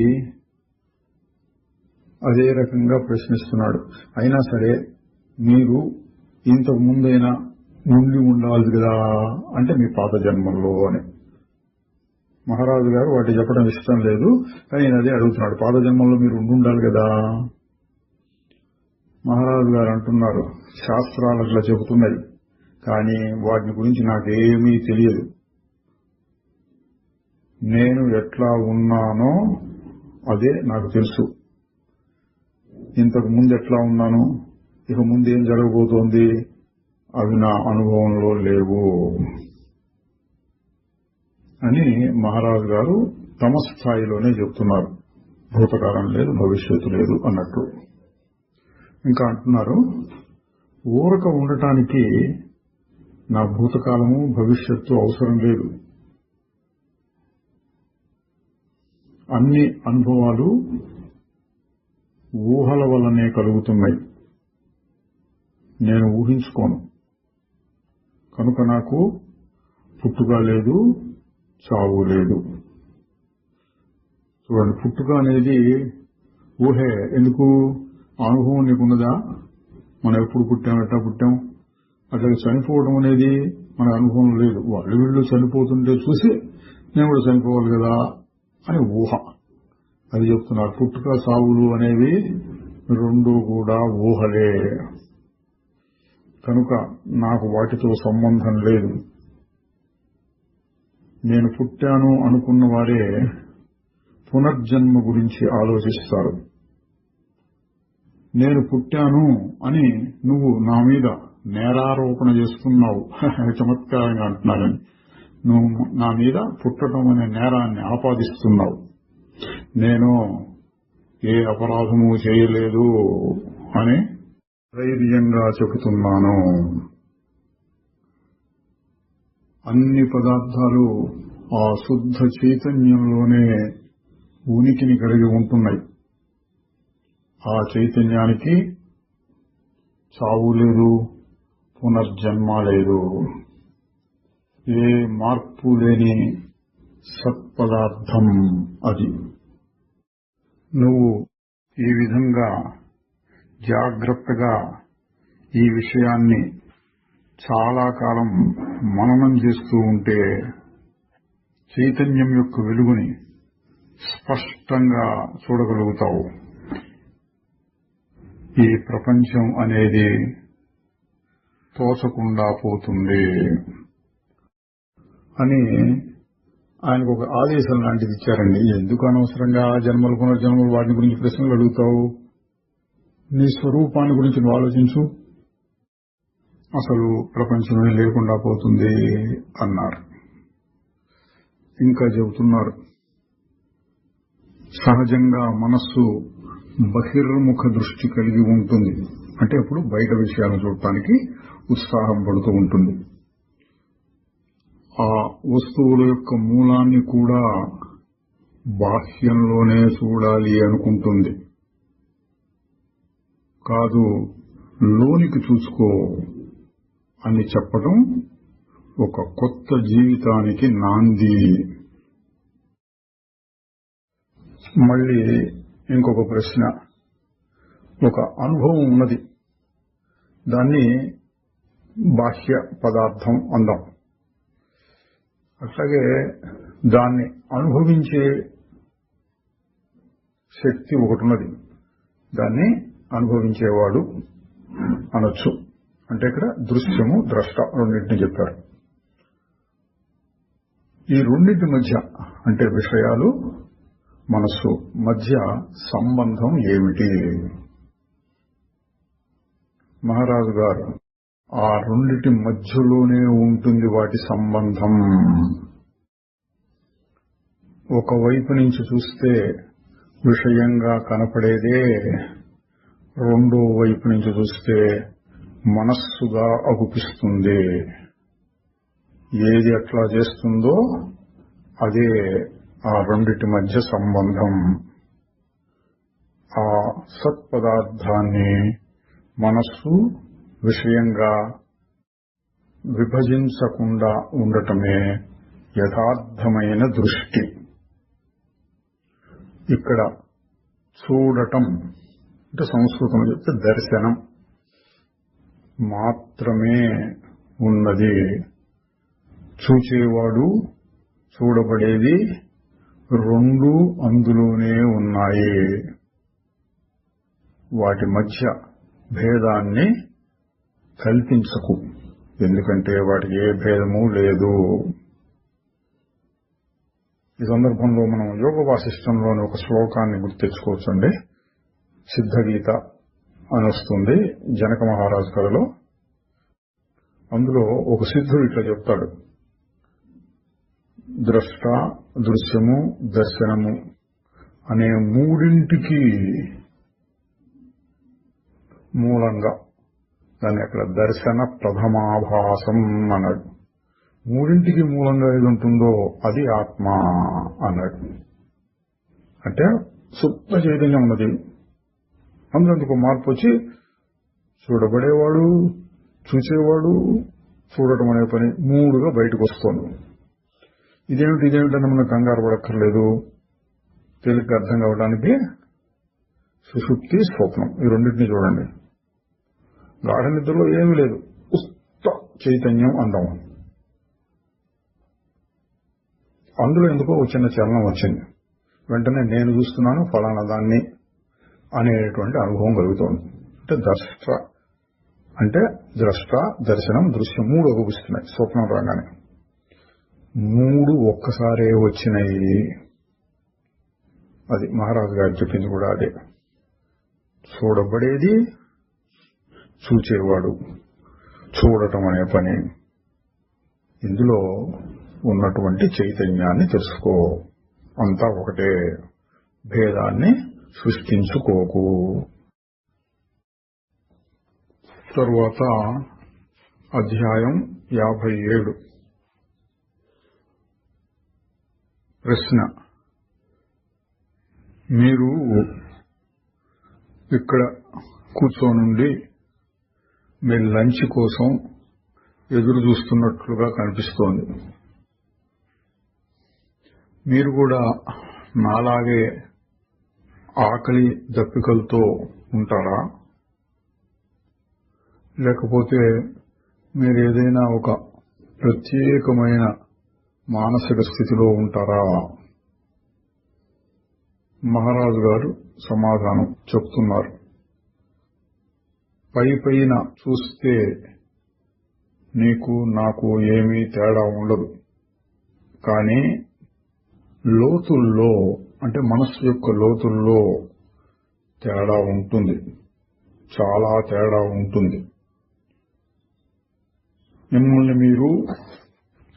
అదే రకంగా ప్రశ్నిస్తున్నాడు. అయినా సరే మీరు ఇంతకు ముందైనా ఉండి ఉండాలి కదా, అంటే మీ పాత జన్మల్లో అని. మహారాజు గారు వాటి చెప్పడం ఇష్టం లేదు, కానీ ఆయన అదే అడుగుతున్నాడు, పాత జన్మల్లో మీరు ఉండాలి కదా. మహారాజు గారు అంటున్నారు, శాస్త్రాలు అట్లా చెబుతున్నాయి, కానీ వాటిని గురించి నాకేమీ తెలియదు. నేను ఎట్లా ఉన్నానో అదే నాకు తెలుసు. ఇంతకు ముందు ఎట్లా ఉన్నాను, ఇక ముందు ఏం జరగబోతోంది, అవి నా అనుభవంలో లేవు అని మహారాజు గారు తమ స్థాయిలోనే చెప్తున్నారు. భూతకాలం లేదు, భవిష్యత్తు లేదు అన్నట్టు. ఇంకా అంటున్నారు, ఊరక ఉండటానికి నా భూతకాలము భవిష్యత్తు అవసరం లేదు. అన్ని అనుభవాలు ఊహల వల్లనే కలుగుతున్నాయి, నేను ఊహించుకోను. కనుక నాకు పుట్టుక లేదు, చావు లేదు. చూడండి, పుట్టుక అనేది ఊహే. ఎందుకు? అనుభవం నీకున్నదా? మనం ఎప్పుడు పుట్టాం, ఎట్లా పుట్టాం. అట్లాగే చనిపోవడం అనేది మన అనుభవం లేదు. వాళ్ళు వీళ్ళు చనిపోతుంటే చూసి నేను కూడా చనిపోవాలి కదా అని ఊహ. అది చెప్తున్నారు. పుట్టుక సావులు అనేవి రెండు కూడా ఊహలే, కనుక నాకు వాటితో సంబంధం లేదు. నేను పుట్టాను అనుకున్న వారే పునర్జన్మ గురించి ఆలోచిస్తారు. నేను పుట్టాను అని నువ్వు నా మీద నేరారోపణ చేస్తున్నావు, చమత్కారంగా అంటున్నారని. నువ్వు నా మీద పుట్టడం అనే నేరాన్ని ఆపాదిస్తున్నావు. నేను ఏ అపరాధము చేయలేదు అని ధైర్యంగా చెబుతున్నాను. అన్ని పదార్థాలు ఆ శుద్ధ చైతన్యంలోనే ఉనికిని కలిగి ఉంటున్నాయి. ఆ చైతన్యానికి చావు లేదు, పునర్జన్మ లేదు. ఏ మార్పు లేని సత్పదార్థం అది. నువ్వు ఈ విధంగా జాగ్రత్తగా ఈ విషయాన్ని చాలా కాలం మననం చేస్తూ ఉంటే చైతన్యం యొక్క వెలుగుని స్పష్టంగా చూడగలుగుతావు. ఈ ప్రపంచం అనేది తోచకుండా పోతుంది అని ఆయనకు ఒక ఆదేశం లాంటిది ఇచ్చారండి. ఎందుకు అనవసరంగా జన్మలు పునర్జన్మలు వాటి గురించి ప్రశ్నలు అడుగుతావు? నీ స్వరూపాన్ని గురించి నువ్వు ఆలోచించు. అసలు ప్రపంచమే లేకుండా పోతుంది అన్నారు. ఇంకా చెబుతున్నారు, సహజంగా మనస్సు బహిర్ముఖ దృష్టి కలిగి ఉంటుంది. అంటే అప్పుడు బయట విషయాలను చూడటానికి ఉత్సాహం పడుతూ ఉంటుంది. ఆ వస్తువుల యొక్క మూలాన్ని కూడా బాహ్యంలోనే చూడాలి అనుకుంటుంది. కాదు, లోనికి చూసుకో అని చెప్పడం ఒక కొత్త జీవితానికి నాంది. మళ్ళీ ఇంకొక ప్రశ్న. ఒక అనుభవం ఉన్నది, దాన్ని బాహ్య పదార్థం అందాం. అట్లాగే దాన్ని అనుభవించే శక్తి ఒకటి ఉన్నది, దాన్ని అనుభవించేవాడు అనొచ్చు. అంటే ఇక్కడ దృశ్యము, ద్రష్ట రెండింటిని చెప్పారు. ఈ రెండింటి మధ్య అంటే విషయాలు, మనస్సు మధ్య సంబంధం ఏమిటి? మహారాజు గారు ఆ రెండిటి మధ్యలోనే ఉంటుంది వాటి సంబంధం. ఒకవైపు నుంచి చూస్తే విషయంగా కనపడేదే రెండో వైపు నుంచి చూస్తే మనస్సుగా అగుపిస్తుంది. ఏది అట్లా చేస్తుందో అదే ఆ రెండిటి మధ్య సంబంధం. ఆ సత్పదార్థాన్ని మనస్సు విషయంగా విభజించకుండా ఉండటమే యథార్థమైన దృష్టి. ఇక్కడ చూడటం అంటే సంస్కృతంలో చెప్తే దర్శనం మాత్రమే ఉన్నది. చూచేవాడు, చూడబడేది రెండు అందులోనే ఉన్నాయి. వాటి మధ్య భేదాన్ని కల్పించకు, ఎందుకంటే వాటికి ఏ భేదము లేదు. ఈ సందర్భంలో మనం యోగ వాసిష్టంలోని ఒక శ్లోకాన్ని గుర్తు తెచ్చుకోవచ్చండి. సిద్ధగీత అని వస్తుంది జనక మహారాజు కథలో. అందులో ఒక సిద్ధుడు ఇట్లా చెప్తాడు, ద్రష్ట, దృశ్యము, దర్శనము అనే మూడింటికి మూలంగా, దాన్ని అక్కడ దర్శన ప్రథమాభాసం అన్నాడు. మూడింటికి మూలంగా ఏది ఉంటుందో అది ఆత్మ అన్నాడు. అంటే శుద్ధ చైతన్యం ఉన్నది. అందులో మార్పు వచ్చి చూడబడేవాడు, చూసేవాడు, చూడటం అనే పని మూడుగా బయటకు వస్తుంది. ఇదేమిటని మనం కంగారు పడక్కర్లేదు. తేలిక అర్థం కావడానికి సుషుప్తి, స్వప్నం ఈ రెండింటినీ చూడండి. గాఢ నిద్రలో ఏమీ లేదు, ఉత్త చైతన్యం అందాం. అందులో ఎందుకో చిన్న చలనం వచ్చింది. వెంటనే నేను చూస్తున్నాను ఫలానా దాన్ని అనేటువంటి అనుభవం కలుగుతోంది. అంటే ద్రష్ట, దర్శనం, దృశ్యం మూడు అగుపిస్తున్నాయి. స్వప్నం రాగానే మూడు ఒక్కసారే వచ్చినాయి. అది మహారాజు గారు చెప్పింది కూడా అదే. చూడబడేది, చూచేవాడు, చూడటం అనే పని. ఇందులో ఉన్నటువంటి చైతన్యాన్ని తెలుసుకో. అంతా ఒకటే, భేదాన్ని సృష్టించుకోకు. తరువాత అధ్యాయం 57. ప్రశ్న: మీరు ఇక్కడ కూర్చోనుండి మీ లంచ్ కోసం ఎదురు చూస్తున్నట్లుగా కనిపిస్తోంది. మీరు కూడా నాలాగే ఆకలి దప్పికలతో ఉంటారా? లేకపోతే మీరు ఏదైనా ఒక ప్రత్యేకమైన మానసిక స్థితిలో ఉంటారా? మహారాజు గారు సమాధానం చెప్తున్నారు. పైన చూస్తే నీకు నాకు ఏమీ తేడా ఉండదు, కానీ లోతుల్లో అంటే మనస్సు యొక్క లోతుల్లో తేడా ఉంటుంది, చాలా తేడా ఉంటుంది. మిమ్మల్ని మీరు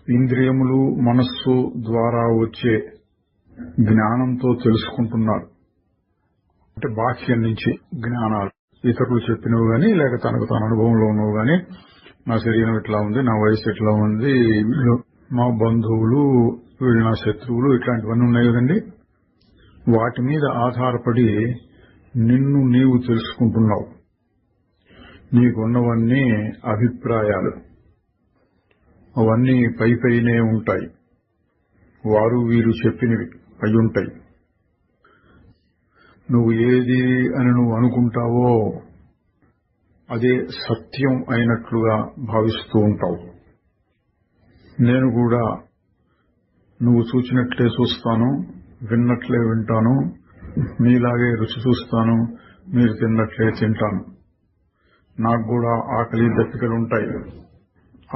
ఇంద్రియములు మనస్సు ద్వారా వచ్చే జ్ఞానంతో తెలుసుకుంటున్నారు. అంటే బాహ్యం నుంచి జ్ఞానాలు, ఇతరులు చెప్పినవి గాని లేక తనకు తన అనుభవంలో ఉన్నవి గాని, నా శరీరం ఇట్లా ఉంది, నా వయసు ఇట్లా ఉంది, మా బంధువులు, వీళ్ళు నా శత్రువులు, ఇట్లాంటివన్నీ ఉన్నాయి కదండి. వాటి మీద ఆధారపడి నిన్ను నీవు తెలుసుకుంటున్నావు. నీకున్నవన్నీ అభిప్రాయాలు, అవన్నీ పైనే ఉంటాయి. వారు వీరు చెప్పినవి అయ్యుంటాయి. నువ్వు ఏది అని నువ్వు అనుకుంటావో అదే సత్యం అయినట్లుగా భావిస్తూ ఉంటావు. నేను కూడా నువ్వు చూచినట్లే చూస్తాను, విన్నట్లే వింటాను, మీలాగే రుచి చూస్తాను, మీరు తిన్నట్లే తింటాను. నాకు కూడా ఆకలి దప్పికలుంటాయి.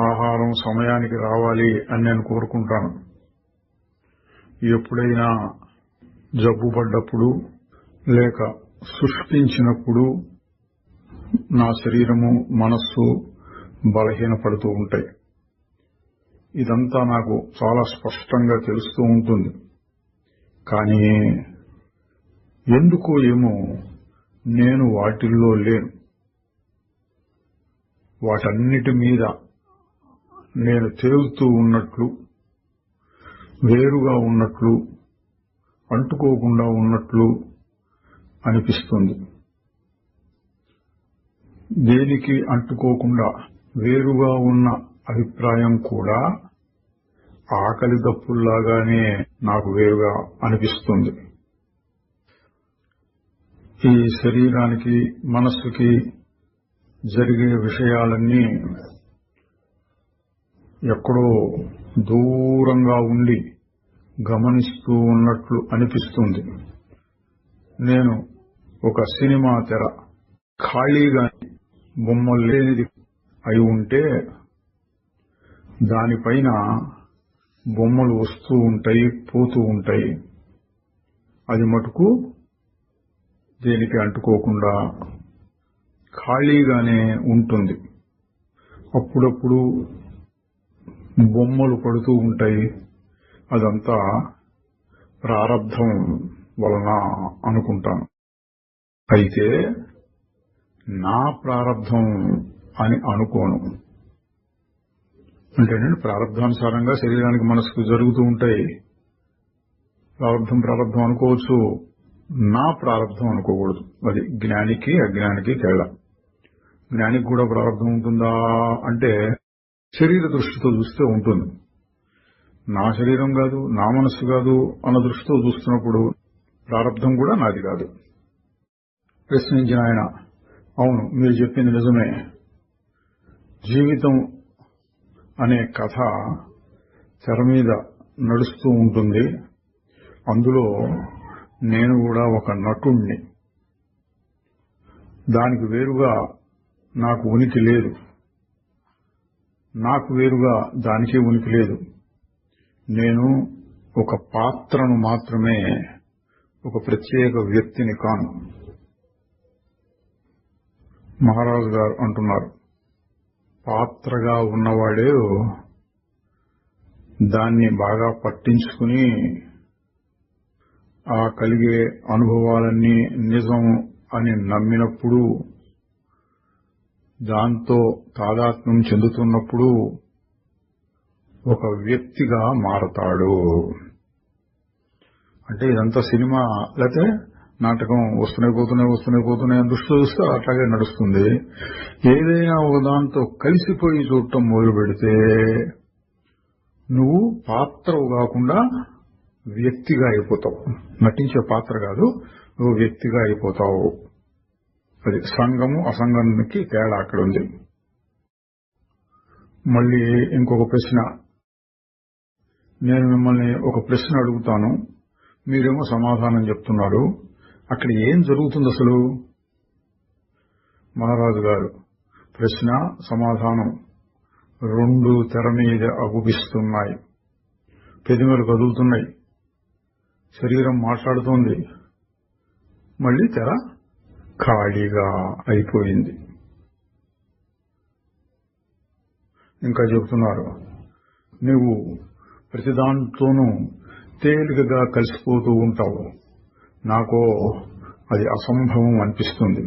ఆహారం సమయానికి రావాలి అని నేను కోరుకుంటాను. ఎప్పుడైనా జబ్బు పడ్డప్పుడు లేక శుష్కించినప్పుడు నా శరీరము మనస్సు బలహీనపడుతూ ఉంటాయి. ఇదంతా నాకు చాలా స్పష్టంగా తెలుస్తూ ఉంటుంది. కానీ ఎందుకో ఏమో నేను వాటిల్లో లేను. వాటన్నిటి మీద నేను తేలుతూ ఉన్నట్లు, వేరుగా ఉన్నట్లు, అంటుకోకుండా ఉన్నట్లు అనిపిస్తుంది. దేనికి అంటుకోకుండా వేరుగా ఉన్న అభిప్రాయం కూడా ఆకలి దప్పుల్లాగానే నాకు వేరుగా అనిపిస్తుంది. ఈ శరీరానికి మనస్సుకి జరిగే విషయాలన్నీ ఎక్కడో దూరంగా ఉండి గమనిస్తూ ఉన్నట్లు అనిపిస్తుంది. నేను ఒక సినిమా తెర ఖాళీగా బొమ్మలు లేనిది అయి ఉంటే దానిపైన బొమ్మలు వస్తూ ఉంటాయి, పోతూ ఉంటాయి. అది మటుకు దేనికి అంటుకోకుండా ఖాళీగానే ఉంటుంది. అప్పుడప్పుడు బొమ్మలు పడుతూ ఉంటాయి. అదంతా ప్రారబ్ధం వలన అనుకుంటాను. అయితే నా ప్రారబ్ధం అని అనుకోను. అంటే ప్రారబ్ధానుసారంగా శరీరానికి మనసుకు జరుగుతూ ఉంటాయి. ప్రారబ్ధం అనుకోవచ్చు, నా ప్రారబ్ధం అనుకోకూడదు. అది జ్ఞానికి అజ్ఞానికి తేడా. జ్ఞానికి కూడా ప్రారబ్ధం ఉంటుందా అంటే శరీర దృష్టితో చూస్తే ఉంటుంది. నా శరీరం కాదు, నా మనస్సు కాదు అన్న దృష్టితో చూస్తున్నప్పుడు ప్రారబ్ధం కూడా నాది కాదు. ప్రశ్నించిన ఆయన, అవును మీరు చెప్పింది నిజమే. జీవితం అనే కథ తెర మీద నడుస్తూ ఉంటుంది. అందులో నేను కూడా ఒక నటుణ్ణి. దానికి వేరుగా నాకు ఉనికి లేదు, నాకు వేరుగా దానికి ఉనికి లేదు. నేను ఒక పాత్రను మాత్రమే, ఒక ప్రత్యేక వ్యక్తిని కాను. మహారాజు గారు అంటున్నారు, పాత్రగా ఉన్నవాడే దాన్ని బాగా పట్టించుకుని ఆ కలిగే అనుభవాలన్నీ నిజం అని నమ్మినప్పుడు, దాంతో తాదాత్మ్యం చెందుతున్నప్పుడు ఒక వ్యక్తిగా మారతాడు. అంటే ఇదంతా సినిమా లేకపోతే నాటకం, వస్తున్నాయి అని దృష్టిలో చూస్తే అట్లాగే నడుస్తుంది. ఏదైనా ఒక దాంతో కలిసిపోయి చూడటం మొదలు పెడితే నువ్వు పాత్రవు కాకుండా వ్యక్తిగా అయిపోతావు. నటించే పాత్ర కాదు, నువ్వు వ్యక్తిగా అయిపోతావు. అది సంఘము అసంగానికి తేడా అక్కడ ఉంది. మళ్ళీ ఇంకొక ప్రశ్న. నేను మిమ్మల్ని ఒక ప్రశ్న అడుగుతాను, మీరేమో సమాధానం చెప్తున్నారు. అక్కడ ఏం జరుగుతుంది అసలు? మహారాజు గారు, ప్రశ్న సమాధానం రెండు తెర మీద అగుపిస్తున్నాయి. పెదిమలు కదులుతున్నాయి, శరీరం మాట్లాడుతోంది, మళ్లీ తెర ఖాళీగా అయిపోయింది. ఇంకా చెబుతున్నారు, నువ్వు ప్రతిదాంతోనూ తేలికగా కలిసిపోతూ ఉంటావు. నాకో అది అసంభవం అనిపిస్తుంది.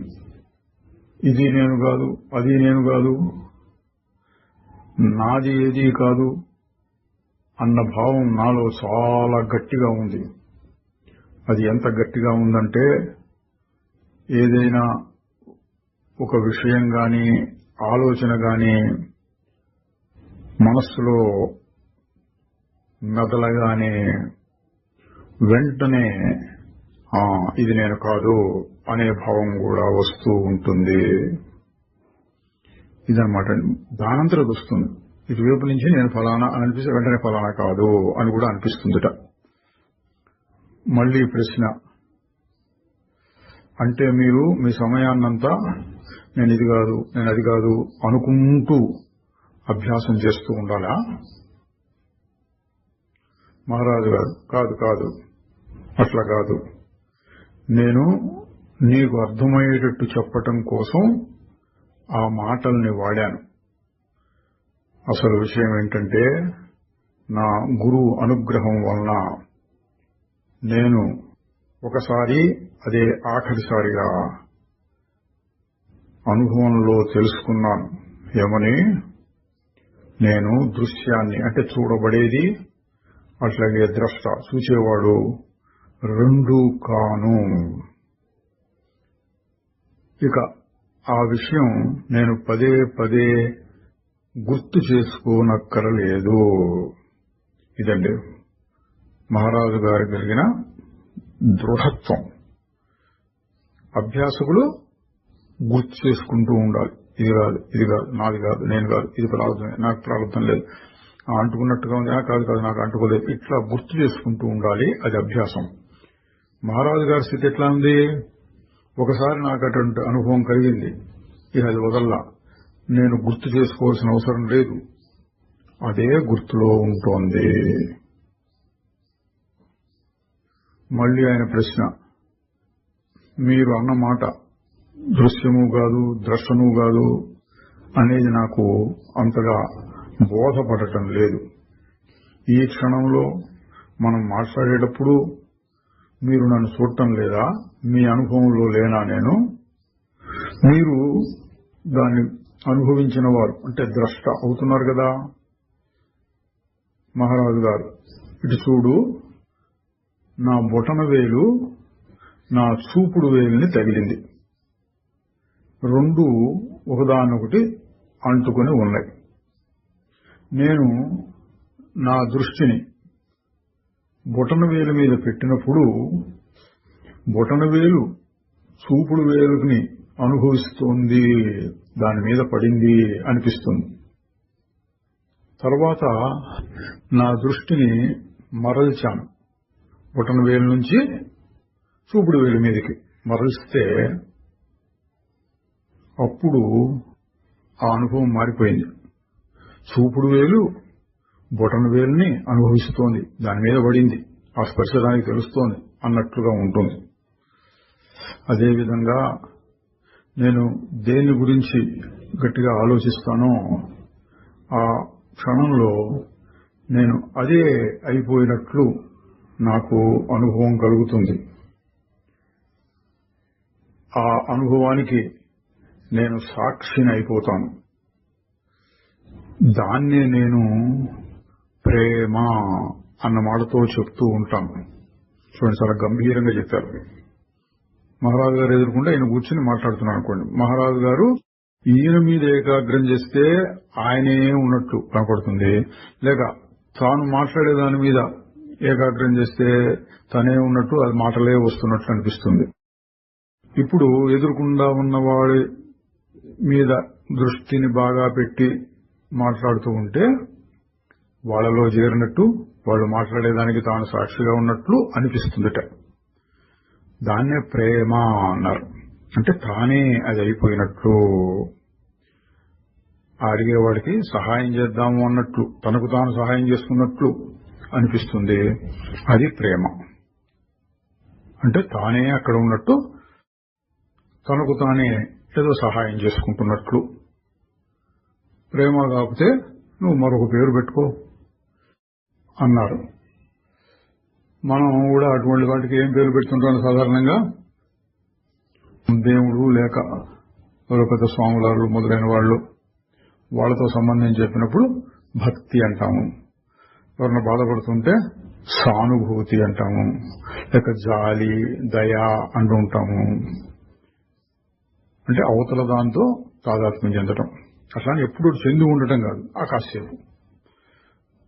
ఇది నేను కాదు, అది నేను కాదు, నాది ఏదీ కాదు అన్న భావం నాలో చాలా గట్టిగా ఉంది. అది ఎంత గట్టిగా ఉందంటే, ఏదైనా ఒక విషయం గాని ఆలోచన గాని మనస్సులో మెదలగానే వెంటనే ఇది నేను కాదు అనే భావం కూడా వస్తూ ఉంటుంది. ఇదనమాట. దానంతరం వస్తుంది. ఇటువైపు నుంచి నేను ఫలానా అని అనిపిస్తే వెంటనే ఫలానా కాదు అని కూడా అనిపిస్తుందిట. మళ్లీ ప్రశ్న, అంటే మీరు మీ సమయాన్నంతా నేను ఇది కాదు, నేను అది కాదు అనుకుంటూ అభ్యాసం చేస్తూ ఉండాలా? మహారాజు గారు, కాదు కాదు, అట్లా కాదు. నేను నీకు అర్థమయ్యేటట్టు చెప్పటం కోసం ఆ మాటల్ని వాడాను. అసలు విషయం ఏంటంటే, నా గురువు అనుగ్రహం వలన నేను ఒకసారి, అదే ఆఖరిసారిగా అనుభవంలో తెలుసుకున్నాను. ఏమని? నేను దృశ్యాన్ని, అంటే చూడబడేది, అట్లాగే ద్రష్ట, చూచేవాడు రెండూ కాను. ఇక ఆ విషయం నేను పదే పదే గుర్తు చేసుకోనక్కరలేదు. ఇదండి మహారాజు గారి కలిగిన దృఢత్వం. అభ్యాసకులు గుర్తు చేసుకుంటూ ఉండాలి. ఇది కాదు, ఇది కాదు, నాది కాదు, నేను కాదు, ఇది ప్రారంభమే, నాకు ప్రారంభం లేదు, అంటుకున్నట్టుగా ఉంది, కాదు కాదు, నాకు అంటుకోలేదు, ఇట్లా గుర్తు చేసుకుంటూ ఉండాలి. అది అభ్యాసం. మహారాజు గారి స్థితి ఎట్లా ఉంది? ఒకసారి నాకు అటువంటి అనుభవం కలిగింది, ఇక అది వదల్లా, నేను గుర్తు చేసుకోవాల్సిన అవసరం లేదు, అదే గుర్తులో ఉంటోంది. మళ్లీ ఆయన ప్రశ్న, మీరు అన్నమాట దృశ్యము కాదు, ద్రష్టము కాదు అనేది నాకు అంతగా బోధపడటం లేదు. ఈ క్షణంలో మనం మాట్లాడేటప్పుడు మీరు నన్ను చూడటం లేదా? మీ అనుభవంలో లేనా నేను? మీరు దాన్ని అనుభవించిన వారు, అంటే ద్రష్ట అవుతున్నారు కదా. మహారాజు గారు, ఇటు చూడు, నా బొటన వేలు నా చూపుడు వేలుని తగిలింది. రెండు ఒకదానొకటి అంటుకుని ఉన్నాయి. నేను నా దృష్టిని బొటన వేలు మీద పెట్టినప్పుడు బొటన వేలు చూపుడు వేలుని అనుభవిస్తోంది, దాని మీద పడింది అనిపిస్తుంది. తర్వాత నా దృష్టిని మరల్చాను, బొటన వేలు నుంచి చూపుడు వేలు మీదకి మరల్స్తే అప్పుడు ఆ అనుభవం మారిపోయింది. చూపుడు వేలు బొటన వేలుని అనుభవిస్తోంది, దాని మీద పడింది, ఆ స్పర్శ దానికి తెలుస్తోంది అన్నట్లుగా ఉంటుంది. అదేవిధంగా నేను దేని గురించి గట్టిగా ఆలోచిస్తానో ఆ క్షణంలో నేను అదే అయిపోయినట్లు నాకు అనుభవం కలుగుతుంది. ఆ అనుభవానికి నేను సాక్షిని అయిపోతాను. దాన్నే నేను ప్రేమ అన్న మాటతో చెప్తూ ఉంటాను. చూడండి, చాలా గంభీరంగా చెప్పారు. మహారాజు గారు ఎదుర్కొంటే ఆయన కూర్చుని మాట్లాడుతున్నాను అనుకోండి. మహారాజు గారు ఈయన మీద ఏకాగ్రం చేస్తే ఆయనే ఉన్నట్లు కనపడుతుంది, లేక తాను మాట్లాడే దాని మీద ఏకాగ్రం చేస్తే తనే ఉన్నట్టు, అది మాటలే వస్తున్నట్లు అనిపిస్తుంది. ఇప్పుడు ఎదురుకుండా ఉన్నవాడి మీద దృష్టిని బాగా పెట్టి మాట్లాడుతూ ఉంటే వాళ్లలో చేరినట్టు, వాళ్ళు మాట్లాడేదానికి తాను సాక్షిగా ఉన్నట్లు అనిపిస్తుందట. దాన్నే ప్రేమ అన్నారు. అంటే తానే అది అయిపోయినట్లు, అడిగేవాడికి సహాయం చేద్దాము అన్నట్లు, తనకు తాను సహాయం చేసుకున్నట్లు అనిపిస్తుంది. అది ప్రేమ. అంటే తానే అక్కడ ఉన్నట్టు, తనకు తానే ఏదో సహాయం చేసుకుంటున్నట్లు. ప్రేమ కాకపోతే నువ్వు మరొక పేరు పెట్టుకో అన్నారు. మనం కూడా అటువంటి వాటికి ఏం పేరు పెడుతుంటాం సాధారణంగా? దేవుడు లేక పెద్ద స్వాములారు మొదలైన వాళ్ళతో సంబంధం చెప్పినప్పుడు భక్తి అంటాము. ఎవరన్నా బాధపడుతుంటే సానుభూతి అంటాము, లేక జాలి, దయ అంటూ ఉంటాము. అంటే అవతల దాంతో తాదాత్మ్యం చెందటం. అట్లా ఎప్పుడు చెంది ఉండటం కాదు, కాసేపు.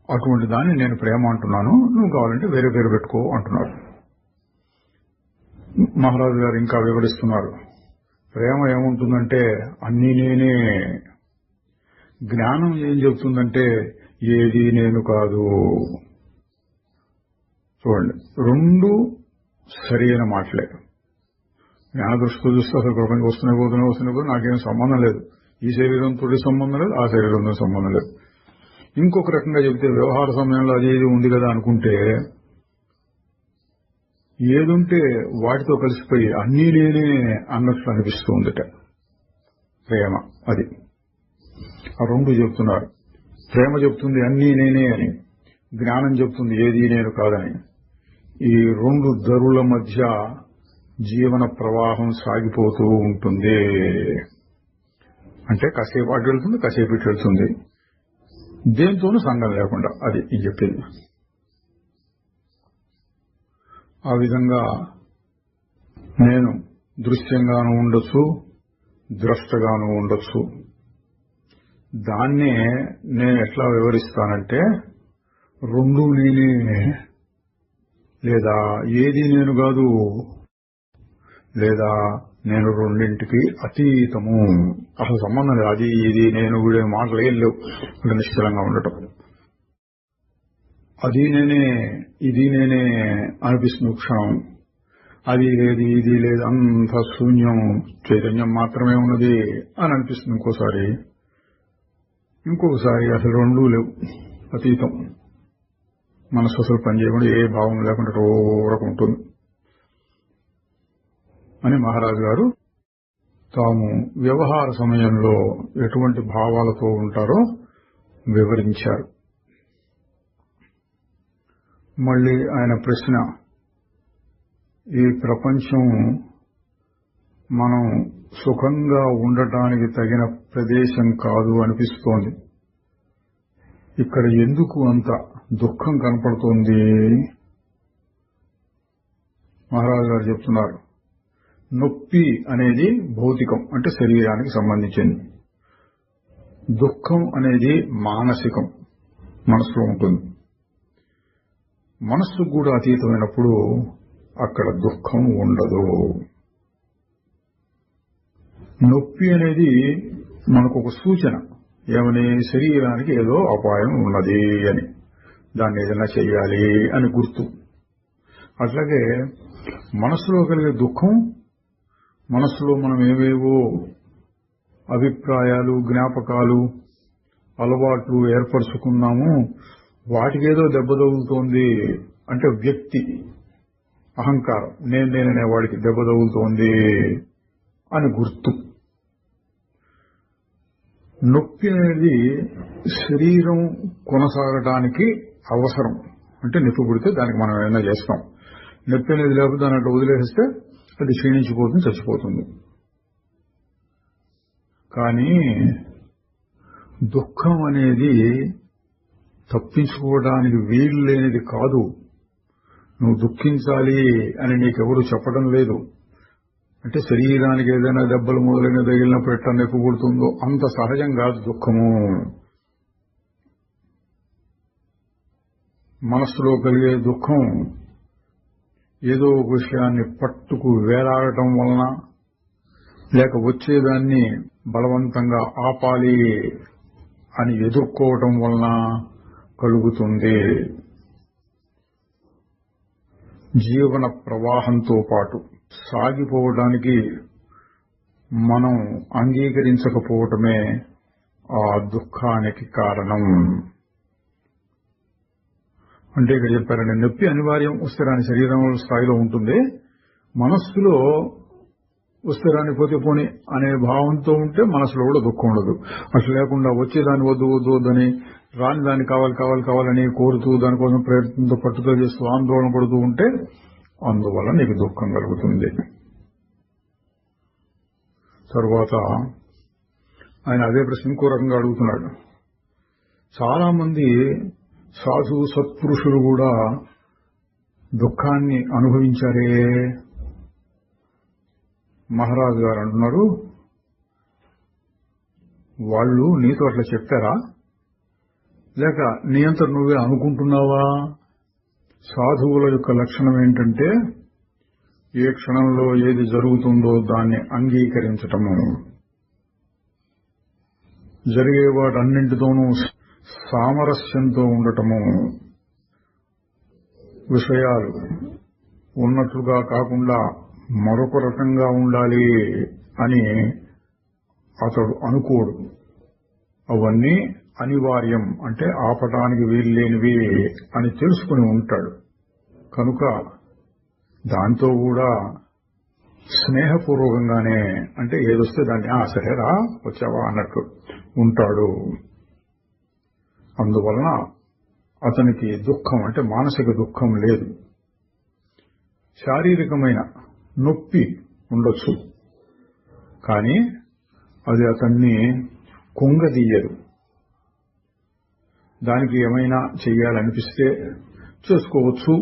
అటువంటి దాన్ని నేను ప్రేమ అంటున్నాను, నువ్వు కావాలంటే వేరే పేరు పెట్టుకో అంటున్నారు. మహారాజు గారు ఇంకా వివరిస్తున్నారు. ప్రేమ ఏముంటుందంటే అన్నీ నేనే. జ్ఞానం ఏం చెబుతుందంటే ఏది నేను కాదు. చూడండి, రెండు సరైన మాటలే. జ్ఞాన దృష్టితో చూస్తే అసలు ప్రపంచం వస్తూనే పోతూనే నాకేం సంబంధం లేదు. ఈ శరీరంతో సంబంధం లేదు, ఆ శరీరంతో సంబంధం లేదు. ఇంకొక రకంగా చెబితే వ్యవహార సమయంలో అది ఏది ఉంది కదా అనుకుంటే ఏదుంటే వాటితో కలిసిపోయి అన్నీ నేనే అన్నట్లు అనిపిస్తూ ఉందట ప్రేమ. అది ఆ రెండు చెప్తున్నారు. ప్రేమ చెప్తుంది అన్నీ నేనే అని, జ్ఞానం చెప్తుంది ఏది నేను కాదని. ఈ రెండు ధరుల మధ్య జీవన ప్రవాహం సాగిపోతూ ఉంటుంది. అంటే కాసేపు అటు వెళ్తుంది, కాసేపు ఇటు వెళ్తుంది, దేంతోనూ సంఘం లేకుండా. అది ఇది చెప్పింది. ఆ విధంగా నేను దృశ్యంగానూ ఉండొచ్చు, ద్రష్టగానూ ఉండొచ్చు. దాన్నే నేను ఎట్లా వివరిస్తానంటే రెండు నేనే, లేదా ఏది నేను కాదు, లేదా నేను రెండింటికి అతీతము. అసలు సంబంధం లేదు. అది ఇది నేను వీడే మాటలు ఏం లేవు. ఇక్కడ నిశ్చలంగా ఉండటం. అది నేనే, ఇది నేనే అనిపిస్తుంది క్షణం. అది లేదు, ఇది లేదు, అంత శూన్యం, చైతన్యం మాత్రమే ఉన్నది అని అనిపిస్తుంది ఇంకొకసారి అసలు రెండూ లేవు, అతీతం. మనసు అసలు పనిచేయకుండా ఏ భావం లేకుండా రోరకు ఉంటుంది అని మహారాజు గారు తాము వ్యవహార సమయంలో ఎటువంటి భావాలతో ఉంటారో వివరించారు. మళ్ళీ ఆయన ప్రశ్న, ఈ ప్రపంచం మనం సుఖంగా ఉండటానికి తగిన ప్రదేశం కాదు అనిపిస్తోంది. ఇక్కడ ఎందుకు అంత దుఃఖం కనపడుతోంది? మహారాజు గారు చెప్తున్నారు, నొప్పి అనేది భౌతికం, అంటే శరీరానికి సంబంధించింది. దుఃఖం అనేది మానసికం, మనసులో ఉంటుంది. మనస్సు కూడా అతీతమైనప్పుడు అక్కడ దుఃఖం ఉండదు. నొప్పి అనేది మనకు ఒక సూచన, ఏమని? శరీరానికి ఏదో అపాయం ఉన్నది అని, దాన్ని ఏదైనా చెయ్యాలి అని గుర్తు. అట్లాగే మనస్సులో కలిగే దుఃఖం, మనస్సులో మనం ఏవేవో అభిప్రాయాలు, జ్ఞాపకాలు, అలవాట్లు ఏర్పరచుకున్నాము, వాటికేదో దెబ్బ తగులుతోంది అంటే వ్యక్తి అహంకారం, నేననే వాడికి దెబ్బ తగులుతోంది అని గుర్తు. నొప్పి అనేది శరీరం కొనసాగటానికి అవసరం. అంటే నొప్పి పుడితే దానికి మనం ఏమైనా చేస్తాం. నొప్పి అనేది లేకపోతే దాని అట్లా వదిలేస్తే అది క్షీణించిపోతుంది, చచ్చిపోతుంది. కానీ దుఃఖం అనేది తప్పించుకోవడానికి వీలు లేనిది కాదు. నువ్వు దుఃఖించాలి అని నీకెవరు చెప్పడం లేదు. అంటే శరీరానికి ఏదైనా దెబ్బలు మొదలైన తగిలినప్పుడు ఎట్లా నొప్పి పుడుతుందో అంత సహజం కాదు దుఃఖము. మనస్సులో కలిగే దుఃఖం ఏదో ఒక విషయాన్ని పట్టుకు వేలాడటం వలన, లేక వచ్చేదాన్ని బలవంతంగా ఆపాలి అని ఎదుర్కోవటం వలన కలుగుతుంది. జీవన ప్రవాహంతో పాటు సాగిపోవడానికి మనం అంగీకరించకపోవటమే ఆ దుఃఖానికి కారణం. అంటే ఇక్కడ చెప్పారండి, నొప్పి అనివార్యం, వస్తే రాని శరీరం స్థాయిలో ఉంటుంది. మనస్సులో వస్తే రాని పోతే పోని అనే భావంతో ఉంటే మనసులో కూడా దుఃఖం ఉండదు. అట్లా లేకుండా వచ్చేదాన్ని వద్దు వద్దు వద్దని, రాని దాన్ని కావాలి కావాలి కావాలని కోరుతూ దానికోసం ప్రయత్నంతో పట్టుదల చేస్తూ ఆందోళన పడుతూ ఉంటే అందువల్ల నీకు దుఃఖం కలుగుతుంది. తరువాత ఆయన అదే ప్రశ్న ఇంకో రకంగా అడుగుతున్నాడు. చాలా మంది సాధు సత్పురుషులు కూడా దుఃఖాన్ని అనుభవించారే. మహారాజు గారు అంటున్నారు, వాళ్ళు నీతో అట్లా చెప్పారా, లేక నీ అంతా నువ్వే అనుకుంటున్నావా? సాధువుల యొక్క లక్షణం ఏంటంటే ఏ క్షణంలో ఏది జరుగుతుందో దాన్ని అంగీకరించటము, జరిగే వాటన్నింటితోనూ సామరస్యంతో ఉండటము, విషయాలు ఉన్నట్లుగా కాకుండా మరొక రకంగా ఉండాలి అని అతడు అనుకోడు. అవన్నీ అనివార్యం, అంటే ఆపటానికి వీల్లేనివి అని తెలుసుకుని ఉంటాడు. కనుక దాంతో కూడా స్నేహపూర్వకంగానే, అంటే ఏదొస్తే దాన్ని సరేరా వచ్చావా అన్నట్టు ఉంటాడు. అందువలన అతనికి దుఃఖం అంటే మానసిక దుఃఖం లేదు. శారీరకమైన నొప్పి ఉండొచ్చు, కానీ అది అతన్ని కుంగదీయదు. దానికి ఏమైనా చెయ్యాలనిపిస్తే చేసుకోవచ్చు,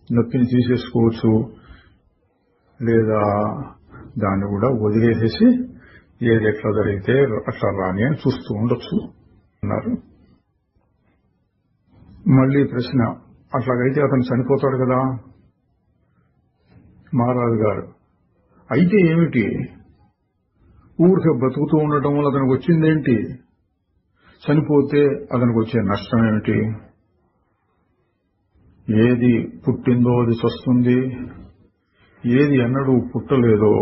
నొప్పిని తీసేసుకోవచ్చు, లేదా దాన్ని కూడా వదిలేసేసి ఏది ఎట్లా జరిగితే అట్లా రాని అని చూస్తూ ఉండొచ్చు అన్నారు. మళ్లీ ప్రశ్న, అట్లాగైతే అతను చనిపోతాడు కదా? మహారాజు గారు, అయితే ఏమిటి, ఊరికే బతుకుతూ ఉండటం వల్ల అతనికి వచ్చిందేంటి? చనిపోతే అతనికి వచ్చే నష్టం ఏమిటి? ఏది పుట్టిందో అది చస్తుంది, ఏది ఎన్నడూ పుట్టలేదో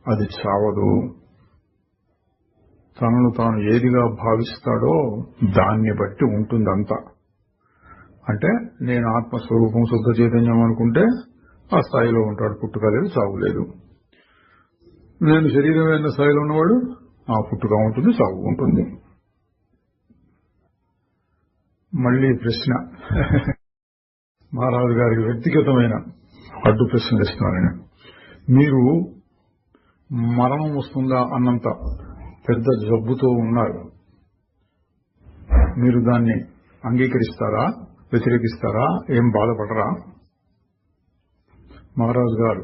అది చావదు. తనను తాను ఏదిగా భావిస్తాడో దాన్ని బట్టి ఉంటుందంతా. అంటే నేను ఆత్మస్వరూపం శుద్ధ చైతన్యం అనుకుంటే ఆ స్థాయిలో ఉంటాడు, పుట్టుక లేదు, చావు లేదు. నేను శరీరమైన స్థాయిలో ఉన్నవాడు ఆ పుట్టుక ఉంటుంది, చావు ఉంటుంది. మళ్లీ ప్రశ్న, మహారాజు గారికి వ్యక్తిగతమైన అడ్డు ప్రశ్నలు ఇస్తున్నాను. మీరు మరణం వస్తుందా అన్నంత పెద్ద జబ్బుతో ఉన్నారు, మీరు దాన్ని అంగీకరిస్తారా, వ్యతిరేకిస్తారా, ఏం బాధపడరా? మహారాజు గారు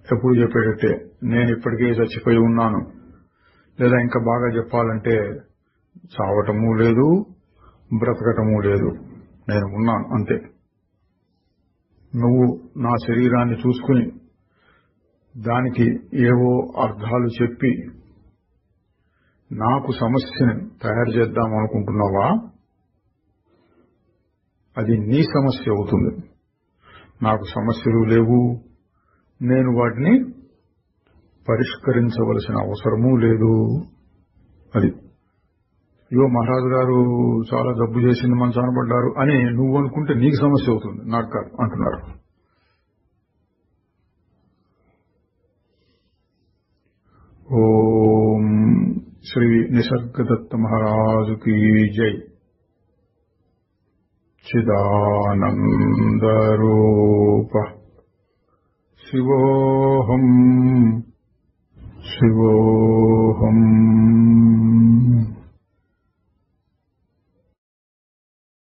ఎప్పుడు చెప్పేటట్టే, నేను ఇప్పటికే చచ్చిపోయి ఉన్నాను, లేదా ఇంకా బాగా చెప్పాలంటే చావటమూ లేదు, బ్రతకటమూ లేదు, నేను ఉన్నాను అంతే. నువ్వు నా శరీరాన్ని చూసుకుని దానికి ఏవో అర్థాలు చెప్పి నాకు సమస్యని తయారు చేద్దాం అనుకుంటున్నావా? అది నీ సమస్య అవుతుంది. నాకు సమస్యలు లేవు, నేను వాటిని పరిష్కరించవలసిన అవసరమూ లేదు. అది ఇవో మహారాజు గారు చాలా జబ్బు చేసింది, మంచాన పడ్డారు అని నువ్వు అనుకుంటే నీకు సమస్య అవుతుంది, నాకు కాదు అంటున్నారు. ఓం శ్రీ నిసర్గదత్త మహారాజుకి జై. చిదానందరూప శివోహం శివోహం.